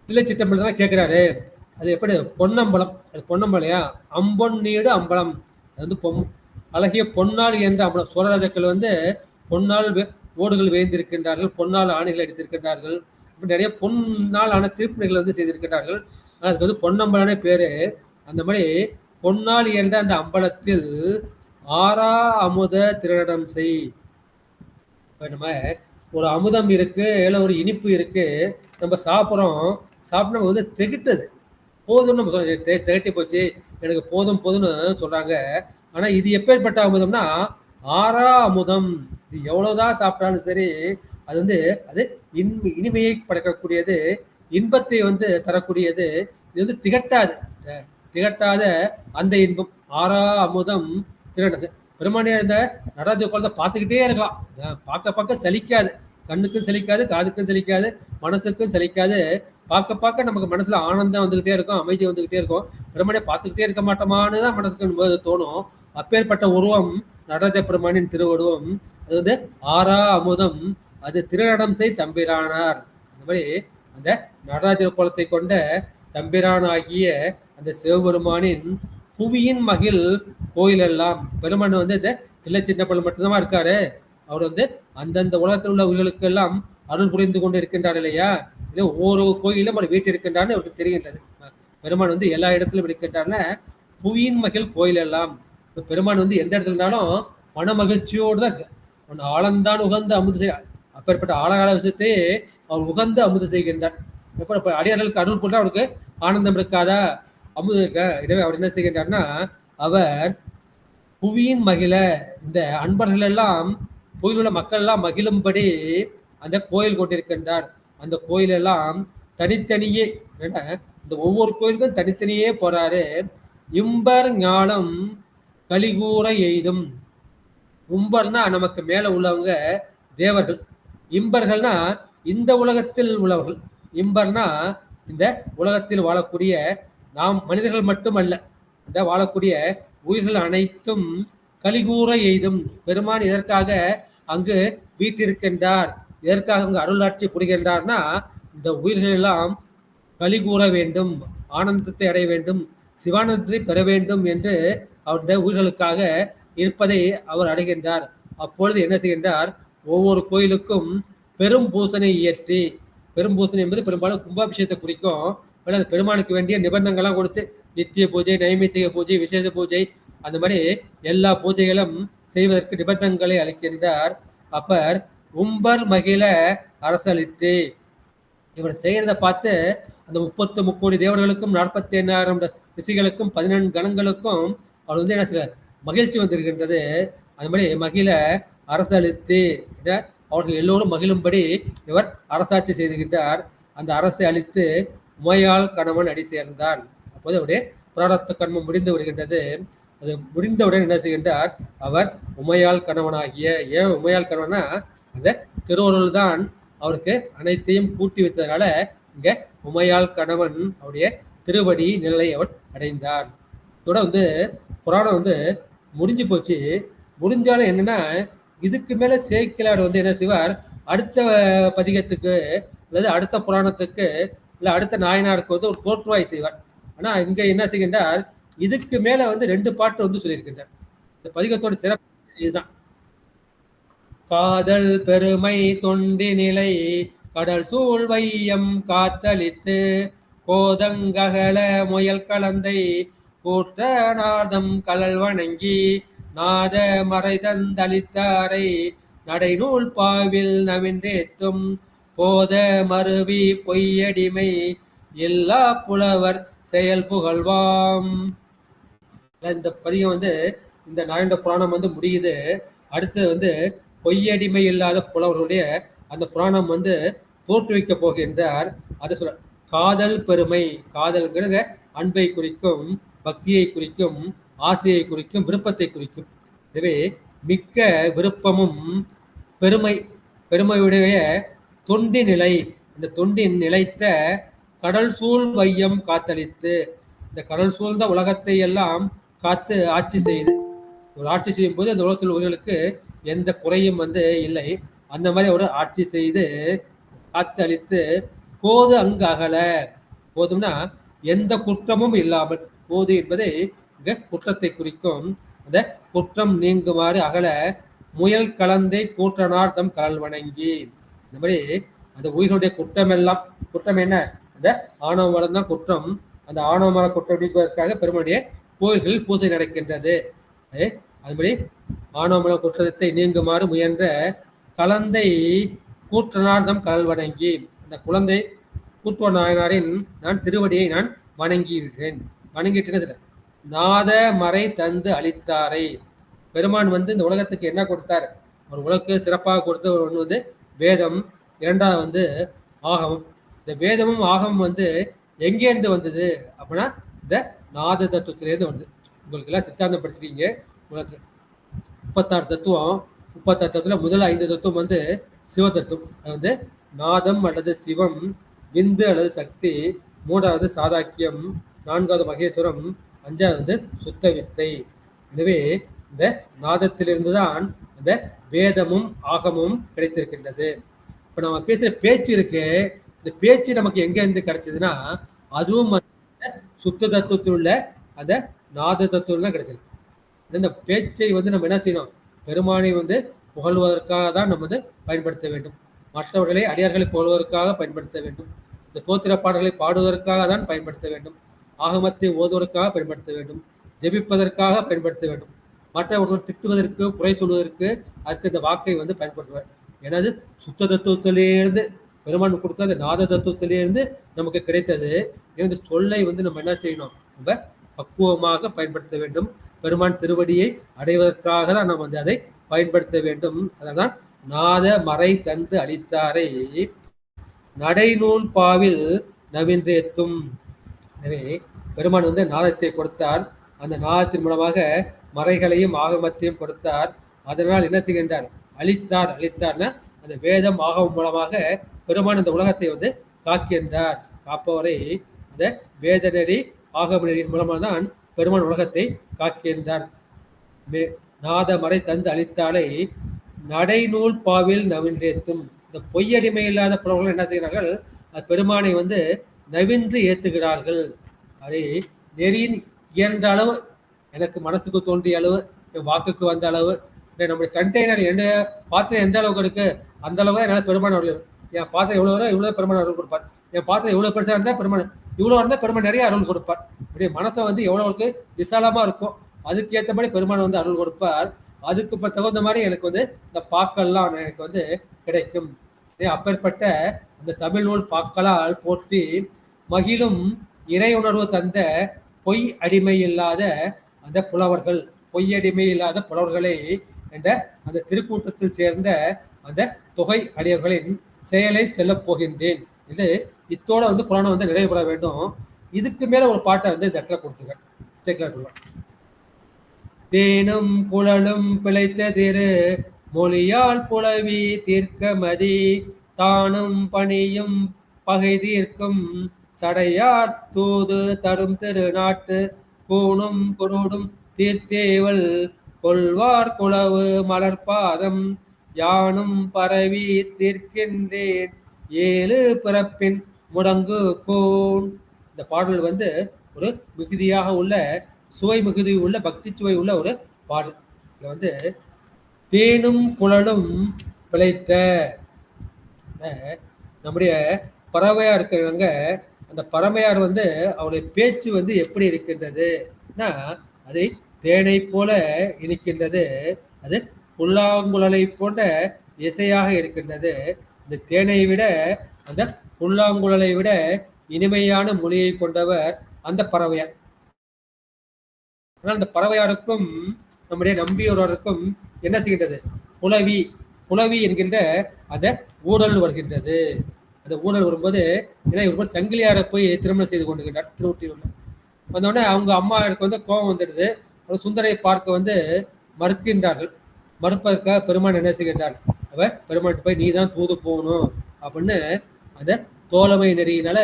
தில்லை சிற்றம்பலம் கேட்கிறாரு, அது எப்படி பொன்னம்பலம், அது பொன்னம்பலையா, அம்பொன் நீடு அம்பலம், அது வந்து அழகிய பொன்னால் என்ற அம்பலம். சோழராஜாக்கள் வந்து பொன்னால் ஓடுகள் வேய்ந்திருக்கின்றார்கள், பொன்னால் ஆணைகள் அடித்திருக்கின்றார்கள், நிறைய பொன்னால் ஆன திருப்பணிகள் வந்து செய்திருக்கின்றார்கள். அதுக்கு வந்து பொன்னம்பலனே பேரு. அந்த மாதிரி பொன்னால் என்ற அந்த அம்பலத்தில் ஆறா அமுத திருநடம் செய். நம்ம ஒரு அமுதம் இருக்கு, இல்லை ஒரு இனிப்பு இருக்கு, நம்ம சாப்பிட்றோம், சாப்பிட்டு நம்ம வந்து திகிட்டது போதும்னு நம்ம திகட்டி போச்சு, எனக்கு போதும் போதும்னு சொல்றாங்க. ஆனா இது எப்பேற்பட்ட அமுதம்னா ஆறா அமுதம். இது எவ்வளவுதான் சாப்பிட்டாலும் சரி, அது வந்து அது இனிமையை படைக்கக்கூடியது, இன்பத்தை வந்து தரக்கூடியது. இது வந்து திகட்டாது, திகட்டாத அந்த இன்பம் ஆறா அமுதம் திகட்டது. பெருமானியா இந்த நடராஜ குழந்தை பார்த்துக்கிட்டே இருக்கலாம், பார்க்க பார்க்க சலிக்காது, கண்ணுக்கும் சலிக்காது, காதுக்கும் சலிக்காது, மனசுக்கும் சலிக்காது. பார்க்க பார்க்க நமக்கு மனசுல ஆனந்தம் வந்துகிட்டே இருக்கும், அமைதி வந்துகிட்டே இருக்கும். பெருமானியை பார்த்துக்கிட்டே இருக்க மாட்டோமான்னு தான் மனசுக்கு தோணும். அப்பேற்பட்ட உருவம் நடராஜ பெருமானின் திருவுருவம். அது வந்து ஆறா அமுதம், அது திருநடம் செய் தம்பிரானார். அந்த மாதிரி அந்த நடராஜர் குலத்தை கொண்ட தம்பிரான் ஆகிய அந்த சிவபெருமானின் புவியின் மகிழ் கோயில் எல்லாம். பெருமான் வந்து இந்த தில்லை சின்னப்பள்ளி மட்டும்தான் இருக்காரு, அவர் வந்து அந்தந்த உலகத்தில் உள்ள உயிர்களுக்கு எல்லாம் அருள் புரிந்து கொண்டு இருக்கின்றார் இல்லையா. இல்லை ஒவ்வொரு கோயிலும் அவர் வீட்டு இருக்கின்றார்னு அவருக்கு தெரிகின்றது. பெருமான் வந்து எல்லா இடத்திலும் இருக்கின்றார்னா புவியின் மகிழ் கோயில் எல்லாம். பெருமான் வந்து எந்த இடத்துல இருந்தாலும் மன மகிழ்ச்சியோடு தான் ஆழந்தான் உகந்த அமுது செய்ய, அப்பேற்பட்ட ஆழகால விஷயத்தை அவர் உகந்த அமுது செய்கின்றார். எப்ப அடியார்களுக்கு அருள் கொண்டா அவருக்கு ஆனந்தம் இருக்காதா, எனவே அவர் என்ன செய்கின்றார்னா, அவர் புவியின் மகிழ இந்த அன்பர்கள் எல்லாம் புவியில் உள்ள மக்கள் எல்லாம் மகிழும்படி அந்த கோயில் கொண்டிருக்கின்றார். அந்த கோயில் எல்லாம் தனித்தனியே இந்த ஒவ்வொரு கோயிலுக்கும் தனித்தனியே போறாரு. இம்பர் ஞானம் கலிகூற எய்தும். உம்பர்னா நமக்கு மேல உள்ளவங்க தேவர்கள். இம்பர்கள்னா இந்த உலகத்தில் உள்ளவர்கள். இம்பர்னா இந்த உலகத்தில் வாழக்கூடிய நாம் மனிதர்கள் மட்டுமல்ல, இந்த வாழக்கூடிய உயிர்கள் அனைத்தும் கலிகூற எய்தும். பெருமான் இதற்காக அங்கு வீற்றிருக்கின்றார், இதற்காக அங்கு அருளாட்சி புரிகின்றார்னா, இந்த உயிர்கள் எல்லாம் கலிகூற வேண்டும், ஆனந்தத்தை அடைய வேண்டும், சிவானந்தத்தை பெற வேண்டும் என்று அவருடைய உயிர்களுக்காக இருப்பதை அவர் அடைகின்றார். அப்பொழுது என்ன செய்கின்றார், ஒவ்வொரு கோயிலுக்கும் பெரும் பூசனை இயற்றி, பெரும் பூசனை என்பது பெரும்பாலும் கும்பாபிஷேகத்தை குறிக்கும். அந்த பெருமானுக்கு வேண்டிய நிபந்தனைகள்லாம் கொடுத்து நித்திய பூஜை, நைமித்திக பூஜை, விசேஷ பூஜை, அந்த மாதிரி எல்லா பூஜைகளும் செய்வதற்கு நிபந்தனைகளை அளிக்கின்றார். அப்பர் உம்பர் மகிழ அரசளித்து இவர் செய்யறதை பார்த்து அந்த 33 கோடி தேவர்களுக்கும் 48,000 ரிஷிகளுக்கும் 14 கணங்களுக்கும் அவர் வந்து என்ன செய்ய மகிழ்ச்சி வந்திருக்கின்றது. அது மாதிரி மகிழ அரசளித்து அவர்கள் எல்லோரும் மகிழும்படி இவர் அரசாட்சி செய்துகின்றார். அந்த அரசை அளித்து உமையால் கணவன் அடி சேர்ந்தார். அப்போது அவருடைய பிராரத்த கர்மம் முடிந்து விடுகின்றது. அது முடிந்தவுடன் என்ன செய்கின்றார், அவர் உமையால் கணவனாகிய, ஏன் உமையால் கணவனா அந்த திருவருள் தான் அவருக்கு அனைத்தையும் கூட்டி வைத்ததுனால இங்க உமையால் கணவன் அவருடைய திருவடி நிலை அவர் அடைந்தார். இதோட வந்து புராணம் வந்து முடிஞ்சு போச்சு. முடிஞ்சாலும் என்னன்னா, இதுக்கு மேல சேக்கிழார் வந்து என்ன செய்வார், அடுத்த பதிகத்துக்கு அல்லது அடுத்த புராணத்துக்கு இல்ல அடுத்த நாயனாருக்கு வந்து ஒரு தோற்றுவாய் செய்வார். ஆனா இங்க என்ன செய்கின்றார், இதுக்கு மேல வந்து 2 பாட்டு வந்து சொல்லியிருக்கின்றார். இந்த பதிகத்தோட சிறப்பு இதுதான். காதல் பெருமை தொண்டி நிலை கடல் சூழ் வையம் காத்தளித்து கோதங்ககல முயல் கலந்தை கூற்ற நாதம் கலல் வணங்கி நாத மறைதந்தளித்தாரை நடைநூல் பாவில் நவின்றேத்தும் போத மருவி பொய்யடிமை எல்லா புலவர் செயல் புகழ்வாம். இந்த பதிகம் வந்து இந்த நாயண்ட புராணம் வந்து முடியுது. அடுத்தது வந்து பொய்யடிமை இல்லாத புலவர்களுடைய அந்த புராணம் வந்து தோற்றுவிக்க போகின்றார். அதை சொல்ல காதல் பெருமை, காதல்ங்கிறத அன்பை குறிக்கும், பக்தியை குறிக்கும், ஆசையை குறிக்கும், விருப்பத்தை குறிக்கும். எனவே மிக்க விருப்பமும் பெருமை, பெருமையுடைய தொண்டி நிலை, இந்த தொண்டின் நிலைத்த கடல் சூழ் வையம் காத்தளித்து, இந்த கடல் சூழ்ந்த உலகத்தை எல்லாம் காத்து ஆட்சி செய்து, ஒரு ஆட்சி செய்யும் போது அந்த உலகத்தில் உயிர்களுக்கு எந்த குறையும் வந்து இல்லை. அந்த மாதிரி ஒரு ஆட்சி செய்து காத்து அளித்து கோது அங்கு அகல. போதும்னா எந்த குற்றமும் இல்லாமல், போது என்பதை இங்க குற்றத்தை குறிக்கும். அந்த குற்றம் நீங்குமாறு அகல முயல் கலந்தை கூற்றனார் தம் கலல் வணங்கி. இந்த மாதிரி அந்த உயிர்களுடைய குற்றம் எல்லாம், குற்றம் என்ன, அந்த ஆணவ மலம் தான் குற்றம். அந்த ஆணவ மல குற்றம் நீக்குவதற்காக பெருமானுடைய கோயில்களில் பூஜை நடக்கின்றது. அதுபடி ஆணவமல குற்றத்தை நீங்குமாறு முயன்ற கலந்தை கூற்றனார்தம் கலல் வணங்கி, இந்த குழந்தை கூற்றுவ நாயனாரின் நான் திருவடியை நான் வணங்கிவிட்டேன். வணங்கிட்டு நாத மறை தந்து அளித்தாரை. பெருமான் வந்து இந்த உலகத்துக்கு என்ன கொடுத்தார், ஒரு உலகத்துக்கு சிறப்பாக கொடுத்த ஒன்று வந்து வேதம், இரண்டாவது வந்து ஆகமம். இந்த வேதமும் ஆகமும் வந்து எங்கேருந்து வந்தது அப்படின்னா இந்த நாத தத்துவத்திலேருந்து வந்து. உங்களுக்கு எல்லாம் சித்தாந்தம் படிச்சிருக்கீங்க. 36 தத்துவம். 36 தத்துவத்துல முதல் 5 தத்துவம் வந்து சிவ தத்துவம். அது வந்து நாதம் அல்லது சிவம், விந்து அல்லது சக்தி, 3வது சாதாக்கியம், 4வது மகேஸ்வரம், 5வது வந்து சுத்த வித்தை. எனவே இந்த நாதத்திலிருந்து தான் இந்த வேதமும் ஆகமும் கிடைத்திருக்கின்றது. இப்ப நம்ம பேசுற பேச்சு இருக்கு, இந்த பேச்சு நமக்கு எங்க இருந்து கிடைச்சதுன்னா அதுவும் சுத்த தத்துவத்தில் உள்ள அந்த நாத தத்துவம் தான் கிடைச்சிருக்கு. இந்த பேச்சை வந்து நம்ம என்ன செய்யணும், பெருமானை வந்து புகழ்வதற்காக தான் நம்ம வந்து பயன்படுத்த வேண்டும். மற்றவர்களை அடியார்களை புகழ்வதற்காக பயன்படுத்த வேண்டும். இந்த தோத்திர பாடல்களை பாடுவதற்காக தான் பயன்படுத்த வேண்டும். ஆகமத்தை ஓதுவதற்காக பயன்படுத்த வேண்டும். ஜெபிப்பதற்காக பயன்படுத்த வேண்டும். மற்றவர்கள் திட்டுவதற்கு, குறை சொல்வதற்கு அதுக்கு இந்த வாக்கை வந்து பயன்படுத்துவார். எனது சுத்த தத்துவத்திலேருந்து பெருமான் கொடுத்த அந்த நாத தத்துவத்திலேருந்து நமக்கு கிடைத்தது. இந்த சொல்லை வந்து நம்ம என்ன செய்யணும், நம்ம பக்குவமாக பயன்படுத்த வேண்டும். பெருமான் திருவடியை அடைவதற்காக தான் நம்ம வந்து அதை பயன்படுத்த வேண்டும். அதனால் நாத மறை தந்து அளித்தாரை நடைநூல் பாவில் நவின்றேத்தும். எனவே பெருமான் வந்து நாதத்தை கொடுத்தார். அந்த நாதத்தின் மூலமாக மறைகளையும் ஆகமத்தையும் கொடுத்தார். அதனால் என்ன செய்கின்றார்? அளித்தார்னா அந்த வேதம் ஆகமம் மூலமாக பெருமான் இந்த உலகத்தை வந்து காக்கின்றார். காப்பவரை அந்த வேத நெறி ஆகம நெறியின் மூலமாக தான் பெருமான் உலகத்தை காக்கின்றார். நாத மறை தந்து அளித்தாலை நடைநூல் பாவில் நவின்றேத்தும். இந்த பொய்யடிமை இல்லாத புலவர்கள் என்ன செய்கிறார்கள்? பெருமானை வந்து நவின்று ஏத்துகிறார்கள். அதை நெறியின் இயன்ற அளவு, எனக்கு மனசுக்கு தோன்றிய அளவு, என் வாக்குக்கு வந்த அளவு, நம்முடைய கண்டெய்னர் என்ன பாத்திரம் எந்த அளவுக்கு இருக்கு அந்த அளவுக்கு என்னால் பெருமான் அருள். என் பாத்திரம் எவ்வளோ வரும் இவ்வளோ பெருமான் அருள் கொடுப்பார். என் பாத்திரம் எவ்வளோ பெருசாக இருந்தால் பெருமான் இவ்வளோ இருந்தால் பெருமான் நிறைய அருள் கொடுப்பார். இப்படி மனசை வந்து எவ்வளோவுக்கு விசாலமாக இருக்கும் அதுக்கு ஏற்றபடி பெருமான் வந்து அருள் கொடுப்பார். அதுக்கு இப்போ தகுந்த மாதிரி எனக்கு வந்து இந்த பாக்கள்லாம் எனக்கு வந்து கிடைக்கும். அப்பேற்பட்ட அந்த தமிழ் நூல் பாக்களால் போற்றி மகிழும் இறை உணர்வு தந்த பொய் அடிமை இல்லாத அந்த புலவர்கள், பொய்யடிமை இல்லாத புலவர்களை என்ற அந்த திருக்கூட்டத்தில் சேர்ந்த அந்த தொகை அடியவர்களின் செயலை செல்லப் போகின்றேன். இது இத்தோட வந்து புராணம் வந்து நிறைவு பெற வேண்டும். இதுக்கு மேல ஒரு பாட்டை வந்து இந்த இடத்துல கொடுத்துருக்கேன். தேனும் குழலும் பிழைத்த திரு மொழியால் புலவி தீர்க்க மதி தானும் பணியும் பகை தீர்க்கும் சடையார் தூது தரும் திருநாட்டு கூணும் குருடும் தீர்த்தேவல் கொள்வார் குளவு மலர்பாதம் யானும் பரவி தீர்க்கின்றேன் ஏழு பிறப்பின் முடங்கு கோன். இந்த பாடல் வந்து ஒரு மிகுதியாக உள்ள சுவை மிகுதி உள்ள பக்தி சுவை உள்ள ஒரு பாடல். இதுல வந்து தேனும் குழலும் பிழைத்த நம்முடைய பறவையா இருக்கிறவங்க, அந்த பறவையார் வந்து அவருடைய பேச்சு வந்து எப்படி இருக்கின்றதுன்னா அதை தேனை போல இனிக்கின்றது, அது புல்லாங்குழலை போன்ற இசையாக இருக்கின்றது. இந்த தேனை விட அந்த புல்லாங்குழலை விட இனிமையான மொழியை கொண்டவர் அந்த பறவையார். ஆனால் அந்த பறவையாருக்கும் நம்முடைய நம்பியோருக்கும் என்ன செய்கின்றது? புலவி புலவி என்கின்ற அந்த ஊழல் வருகின்றது. அந்த ஊழல் வரும்போது ஏன்னா இவர் சங்கிலியாரை போய் திருமணம் செய்து கொண்டுகின்றார் திருவொற்றியூர்ல. வந்தோடனே அவங்க அம்மாவுக்கு வந்து கோபம் வந்துடுது. சுந்தரை பார்க்க வந்து மறுக்கின்றார்கள். மறுப்பதற்காக பெருமான் என்ன செய்கின்றார்? அவர் பெருமான் போய் நீ தான் தூது போகணும் அப்படின்னு அந்த தோழமை நெறியினால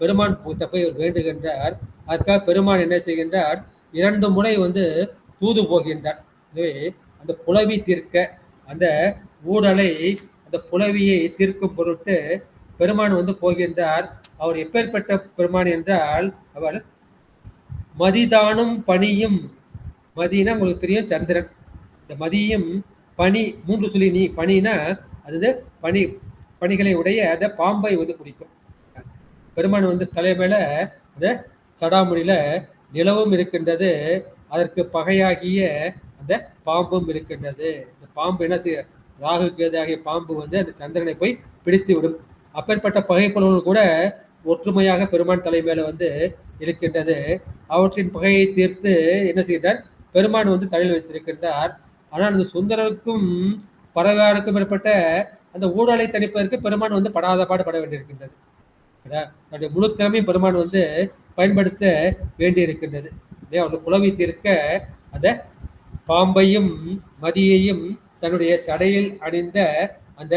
பெருமான் கிட்ட போய் வேண்டுகின்றார். அதுக்காக பெருமான் என்ன செய்கின்றார்? 2 முறை வந்து தூது போகின்றார். எனவே அந்த புலவி தீர்க்க அந்த ஊழலை அந்த புலவியை தீர்க்கும் பொருட்டு பெருமான் வந்து போகின்றார். அவர் எப்பேற்பட்ட பெருமான் என்றால் அவர் மதிதானும் பணியும், மதினா உங்களுக்கு தெரியும் சந்திரன், இந்த மதியும் பனி 3 சொல்லி நீ பனினா அது பனி பணிகளை உடைய அந்த பாம்பை வந்து பிடிக்கும். பெருமான் வந்து தலை மேல அந்த சடாமுடியில நிலவும் இருக்கின்றது, அதற்கு பகையாகிய அந்த பாம்பும் இருக்கின்றது. இந்த பாம்பு என்ன செய்ய ராகு கேது ஆகிய பாம்பு வந்து அந்த சந்திரனை போய் பிடித்து விடும். அப்பேற்பட்ட பகைப்பொருள்கள் கூட ஒற்றுமையாக பெருமான் தலை மேல வந்து இருக்கின்றது. அவற்றின் பகையை தீர்த்து என்ன செய்கிறார்? பெருமான் வந்து தலையில் வைத்திருக்கின்றார். ஆனால் அந்த சுந்தரருக்கும் பறவையாருக்கும் ஏற்பட்ட அந்த ஊழலை தணிப்பதற்கு பெருமான் வந்து படாத பாடுபட வேண்டியிருக்கின்றது. தன்னுடைய முழு திறமையும் பெருமான் வந்து பயன்படுத்த வேண்டி இருக்கின்றது. அவர்கள் புலவி தீர்க்க அந்த பாம்பையும் மதியையும் தன்னுடைய சடையில் அணிந்த அந்த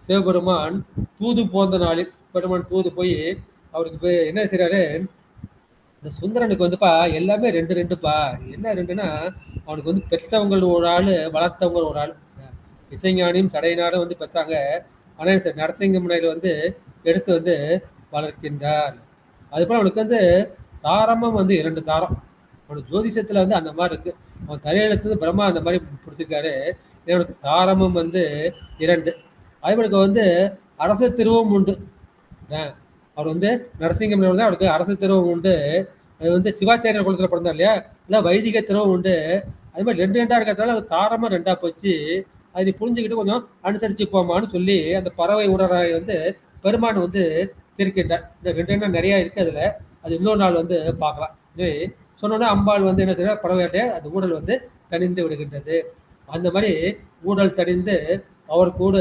சிவபெருமான் தூது போந்த நாளில் பெருமான் தூது போய் அவருக்கு என்ன செய்யறாரு? இந்த சுந்தரனுக்கு வந்துப்பா எல்லாமே 2 என்ன 2ன்னா அவனுக்கு வந்து பெற்றவங்க ஒரு ஆள், வளர்த்தவங்க ஒரு ஆள். இசைஞானியும் சடையினாரும் வந்து பெற்றாங்க. ஆனால் நரசிங்க முனையில் வந்து எடுத்து வந்து வளர்க்கின்றார். அதுபோல் அவனுக்கு வந்து தாரமும் வந்து 2 தாரம். அவனுக்கு ஜோதிஷத்துல வந்து அந்த மாதிரி இருக்கு. அவன் தலையெழுத்து பிரம்மா அந்த மாதிரி பிடிச்சிருக்காரு. அவனுக்கு தாரமும் வந்து 2. அதுபோலுக்கு வந்து அரசு திருவும் உண்டு. அவர் வந்து நரசிங்கம் தான் அவருக்கு அரசு திருவும் உண்டு. அது வந்து சிவாச்சாரியர் குலத்தில் பிறந்தார் இல்லையா, இல்லை வைதிக திருவும் உண்டு. அது மாதிரி 2 இருக்கிறதால அது தாரமும் 2 போச்சு. அது நீ புரிஞ்சுக்கிட்டு கொஞ்சம் அனுசரிச்சு போமான்னு சொல்லி அந்த பறவை உடனாய் வந்து பெருமான் வந்து திருக்கின்றார். இந்த 2 நிறைய இருக்கு அதுல. அது இன்னொரு நாள் வந்து பார்க்கலாம். எனவே சொன்னோன்னா அம்பாள் வந்து என்ன செய்யறார், பறவையாருடைய அந்த ஊடல் வந்து தணிந்து விடுகின்றது. அந்த மாதிரி ஊடல் தணிந்து அவர் கூட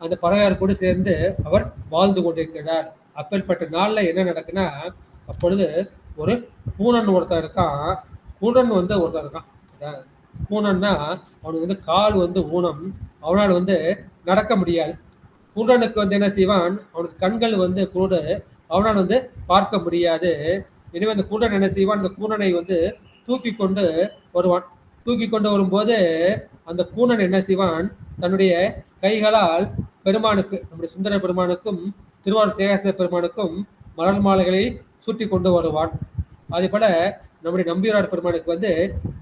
அந்த பறவையார் கூட சேர்ந்து அவர் வாழ்ந்து கொண்டிருக்கிறார். அப்பேற்பட்ட நாள்ல என்ன நடக்குன்னா, அப்பொழுது ஒரு கூனன் ஒருத்தன் இருக்கான். கூனன் வந்து ஒருத்தன் இருக்கான். அதான் கூனன்னா அவனுக்கு வந்து கால் வந்து ஊனம். அவனால் வந்து நடக்க முடியாது. குருடனுக்கு வந்து என்ன செய்வான், அவனுக்கு கண்கள் வந்து குருடு, அவனால் வந்து பார்க்க முடியாது. எனவே அந்த குருடன் என்ன செய்வான், அந்த கூனனை வந்து தூக்கி கொண்டு வருவான். தூக்கி கொண்டு வரும்போது அந்த கூனன் என்ன செய்வான், தன்னுடைய கைகளால் பெருமானுக்கு, நம்முடைய சுந்தர பெருமானுக்கும் திருவாரூர் தேகாச பெருமானுக்கும் மலர் மாலைகளை சூட்டி கொண்டு வருவான். அதே போல நம்முடைய நம்பியார் பெருமானுக்கு வந்து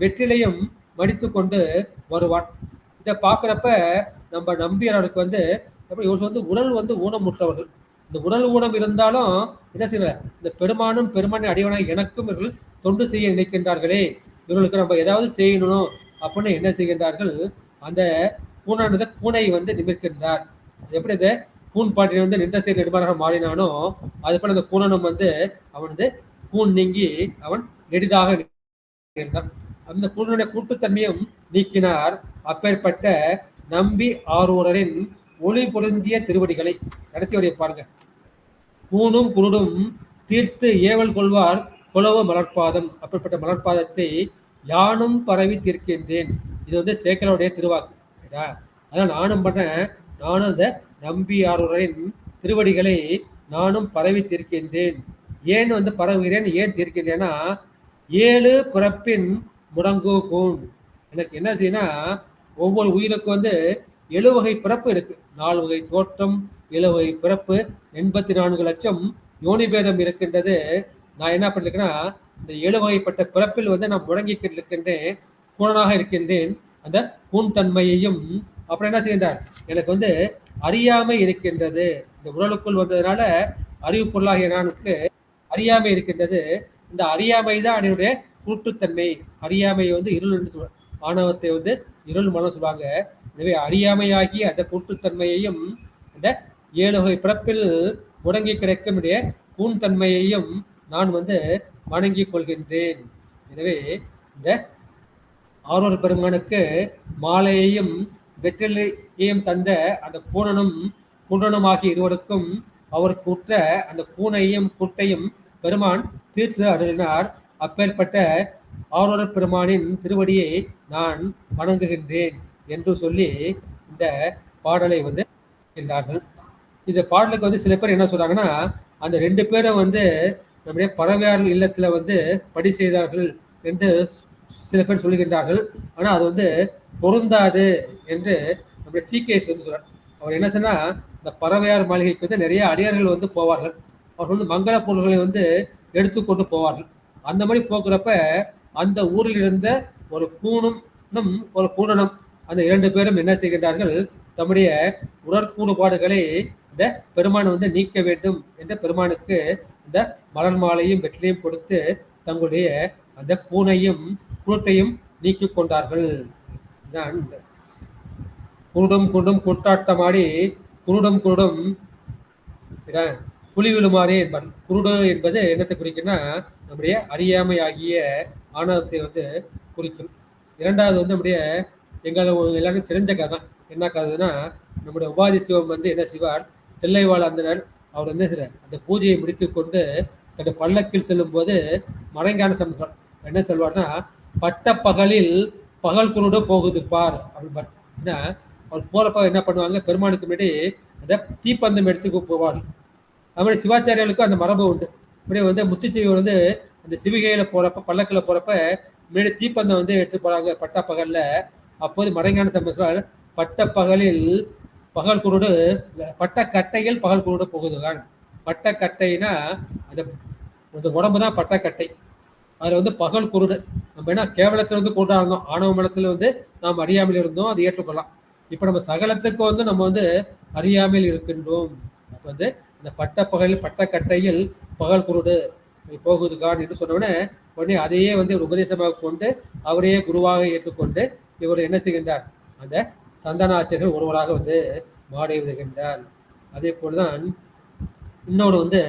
வெற்றிலையும் மடித்து கொண்டு வருவான். இதை பார்க்குறப்ப நம்ம நம்பியாருக்கு வந்து இவர்கள் வந்து உடல் வந்து ஊனமுற்றவர்கள். இந்த உடல் ஊனம் இருந்தாலும் என்ன செய்யல, இந்த பெருமானும் பெருமானை அடியவனாய் எனக்கும் இவர்கள் தொண்டு செய்ய நினைக்கின்றார்களே, இவர்களுக்கு நம்ம ஏதாவது செய்யணும் அப்படின்னு என்ன செய்கின்றார்கள், அந்த பூனானது பூனை வந்து நிமிர்க்கின்றார். எப்படி இந்த கூன் பாட்டினை வந்து நின்ற செயல் நெடுமாறாக மாறினானோ அது போல அந்த கூனனும் வந்து அவன் வந்து கூன் நீங்கி அவன் நெடிதாக இருந்தான். அந்த கூனனுடைய கூட்டுத்தன்மையும் நீக்கினார். அப்பேற்பட்ட நம்பி ஆரூரரின் ஒளி பொருந்திய திருவடிகளை கடைசியுடைய பாருங்க. கூணும் குருடும் தீர்த்து ஏவல் கொள்வார் குலவு மலர்பாதம். அப்படிப்பட்ட மலர்பாதத்தை யானும் பரவி தீர்க்கின்றேன். இது வந்து சேக்கலுடைய திருவாக்கு. அதான் நானும் பண்றேன். நானும் இந்த நம்பி ஆரூரரின் திருவடிகளை நானும் பரவி தீர்க்கின்றேன். ஏன் வந்து பரவுகிறேன், ஏன் தீர்க்கின்றேன்னா, 7 பிறப்பின் முடங்கு கூண். எனக்கு என்ன செய்யணும், ஒவ்வொரு உயிருக்கும் வந்து 7 வகை பிறப்பு இருக்கு. 4 வகை தோற்றம், 7 வகை பிறப்பு, 84 லட்சம் யோனிபேதம் இருக்கின்றது. நான் என்ன பண்ணிருக்கேன்னா, இந்த 7 வகைப்பட்ட பிறப்பில் வந்து நான் முடங்கிக்கிட்டு இருக்கின்றேன், கூணனாக இருக்கின்றேன். அந்த கூண் தன்மையையும் அப்புறம் என்ன செய்கின்றார், எனக்கு வந்து அறியாமை இருக்கின்றது. இந்த உடலுக்குள் வந்ததுனால அறிவு பொருளாகிய நானுக்கு அறியாமை இருக்கின்றது. இந்த அறியாமை தான் என்னுடைய கூட்டுத்தன்மை. அறியாமை வந்து இருள் என்று சொல்லுவாங்க. ஆணவத்தை வந்து இருள் மனம் சொல்லுவாங்க. எனவே அறியாமையாகிய அந்த கூட்டுத்தன்மையையும் இந்த 7 வகை பிறப்பில் முடங்கி கிடக்கும் கூண் தன்மையையும் நான் வந்து வணங்கிக் கொள்கின்றேன். எனவே இந்த ஆரூர் பெருமானுக்கு மாலையையும் வெற்றிலையும் தந்த அந்த கூணனும் குன்றனுமாகிய இருவருக்கும் அவருக்கு உற்ற அந்த கூனையும் குட்டையும் பெருமான் தீர்த்து அருளினார். அப்பேற்பட்ட ஆரூர் பெருமானின் திருவடியை நான் வணங்குகின்றேன் என்று சொல்லி இந்த பாடலை வந்து இருந்தார்கள். இந்த பாடலுக்கு வந்து சில பேர் என்ன சொல்றாங்கன்னா, அந்த 2 பேரும் வந்து நம்முடைய பறவையார் இல்லத்துல வந்து படி செய்தார்கள் என்று சில பேர் சொல்லுகின்றார்கள். ஆனா அது வந்து பொருந்தாது என்று நம்முடைய சீகேஎஸ் வந்து சொல்றார். அவர் என்ன சொன்னா, இந்த பறவையார் மாளிகைக்கு வந்து நிறைய அடியார்கள் வந்து போவார்கள். அவர்கள் வந்து மங்கள பொருள்களை வந்து எடுத்துக்கொண்டு போவார்கள். அந்த மாதிரி போக்குறப்ப அந்த ஊரில் இருந்த ஒரு கூணும் ஒரு கூடனும் அந்த 2 பேரும் என்ன செய்கின்றார்கள், தம்முடைய உடற்கூடுபாடுகளை இந்த பெருமான் வந்து நீக்க வேண்டும் என்ற பெருமானுக்கு இந்த மலர் மாலையும் வெற்றிலையும் கொடுத்து தங்களுடைய அந்த பூனையும் குருட்டையும் நீக்கி கொண்டார்கள். தான் குருடும் குருடும் குட்டாட்டமாடி குருடும் குருடும் புலிவிழுமாறே என்பார். குருடு என்பது என்னத்தை குறிக்குன்னா, நம்முடைய அறியாமை ஆகிய ஆணவத்தை வந்து குறிக்கும். இரண்டாவது வந்து நம்முடைய எல்லாருக்கும் தெரிஞ்ச கதை தான். என்ன கதைன்னா, நம்முடைய உபாதி சிவம் வந்து என்ன செய்வார், தில்லைவாழ் அந்தனர் அவர் வந்து அந்த பூஜையை முடித்து கொண்டு தன்னுடைய பல்லக்கில் செல்லும் போது மறைங்கான சமுத்திரம் என்ன சொல்வார்னா, பட்ட பகலில் பகல் குருடு போகுது பார் அப்படின்பார். ஏன்னா அவர் போறப்ப என்ன பண்ணுவாங்க, பெருமானுக்கு முன்னாடி அந்த தீப்பந்தம் எடுத்துக்கு போவார்கள். அதுமாதிரி சிவாச்சாரியாளுக்கும் அந்த மரபு உண்டு. அப்படியே வந்து முத்துச்செய்வர் வந்து அந்த சிவிகையில போறப்ப பல்லக்கில் போறப்ப முன்னாடி தீப்பந்தம் வந்து எடுத்து போறாங்க பட்ட பகல்ல. அப்போது மறைஞான சம்பந்தர் பட்ட பகலில் பகல் குருடு, பட்ட கட்டையில் பகல் குருடு போகுது. பட்ட கட்டைனா அந்த உடம்பு தான் பட்ட கட்டை. அதுல வந்து பகல் குருடு. நம்ம என்ன கேவலத்துல வந்து கொண்டா இருந்தோம், ஆணவ மனத்துல வந்து நாம் அறியாமல் இருந்தோம், அது ஏற்றுக்கொள்ளலாம். இப்ப நம்ம சகலத்துக்கு வந்து நம்ம வந்து அறியாமல் இருக்கின்றோம். அப்ப வந்து இந்த பட்ட பகலில் பட்ட கட்டையில் பகல் குருடு போகுதுகான் என்று சொன்னவுடனே உடனே அதையே வந்து ஒரு உபதேசமாக கொண்டு அவரையே குருவாக ஏற்றுக்கொண்டு இவர் என்ன செய்கின்றார், அந்த சந்தனாச்சாரியர்கள் ஒருவராக வந்து மாறி விடுகின்றார். அதே போலதான் இன்னொரு வந்து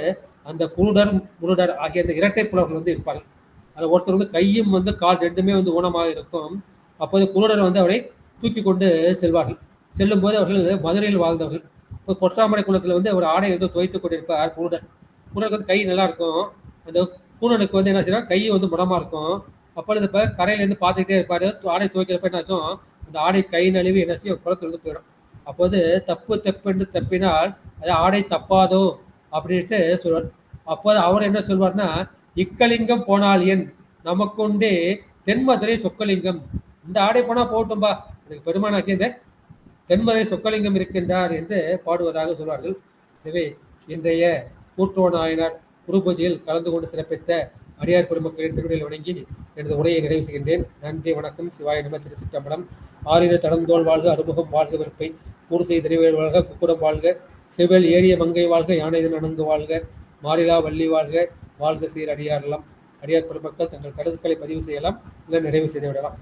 அந்த குருடர் முருடர் ஆகிய அந்த இரட்டை புலவர்கள் வந்து இருப்பார்கள். அதில் ஒருத்தர் வந்து கையும் வந்து கால் ரெண்டுமே வந்து ஊனமாக இருக்கும். அப்போது குருடர் வந்து அவரை தூக்கி கொண்டு செல்வார்கள். செல்லும்போது அவர்கள் மதுரையில் வாழ்ந்தவர்கள். இப்போ பொற்றாமரை குளத்தில் வந்து ஒரு ஆடை வந்து துவைத்துக் கொண்டிருப்பார் குருடர். குருடருக்கு வந்து கை நல்லா இருக்கும். அந்த கூனனுக்கு வந்து என்ன செய்யணும், கை வந்து முடமா இருக்கும். அப்பொழுது இப்போ கரையிலேருந்து பார்த்துக்கிட்டே இருப்பார். ஆடை துவைக்கிறப்ப என்னாச்சும், அந்த ஆடை கை நழுவி என்ன செய்யும், குளத்துல இருந்து போயிடும். அப்போது தப்பு தப்பென்று தப்பினால் அது ஆடை தப்பாதோ அப்படின்ட்டு சொல்வார். அப்போது அவர் என்ன சொல்வார்னா, இக்கலிங்கம் போனால் என் நமக்குண்டே தென்மதுரை சொக்கலிங்கம். இந்த ஆடை போனா போகட்டும்பா, எனக்கு பெருமானாக்கிய இந்த தென்மதுரை சொக்கலிங்கம் இருக்கின்றார் என்று பாடுவதாக சொல்வார்கள். எனவே இன்றைய கூட்டுவ நாயனார் குரு பூஜையில் கலந்து கொண்டு சிறப்பித்த அடியார் பெருமக்களின் திருவிழில் வணங்கி எனது உரையை நிறைவு செய்கின்றேன். நன்றி, வணக்கம். சிவாய நம. திருச்சிற்றம்பலம். ஆறின தடந்தோள் வாழ்க, அறுமுகம் வாழ்க, வெறுப்பை கூறு செய்த நிறைவேல் வாழ்க, குக்குடம் வாழ்க, செவ்வேல் ஏறிய மங்கை வாழ்க, யானைதன் அணங்கு வாழ்க, மாறிலா வள்ளி வாழ்க, வாழ்க சீர் அடியாரெல்லாம். அடியார் பெருமக்கள் தங்கள் கருத்துக்களை பதிவு செய்யலாம், இல்லை நிறைவு செய்து விடலாம்.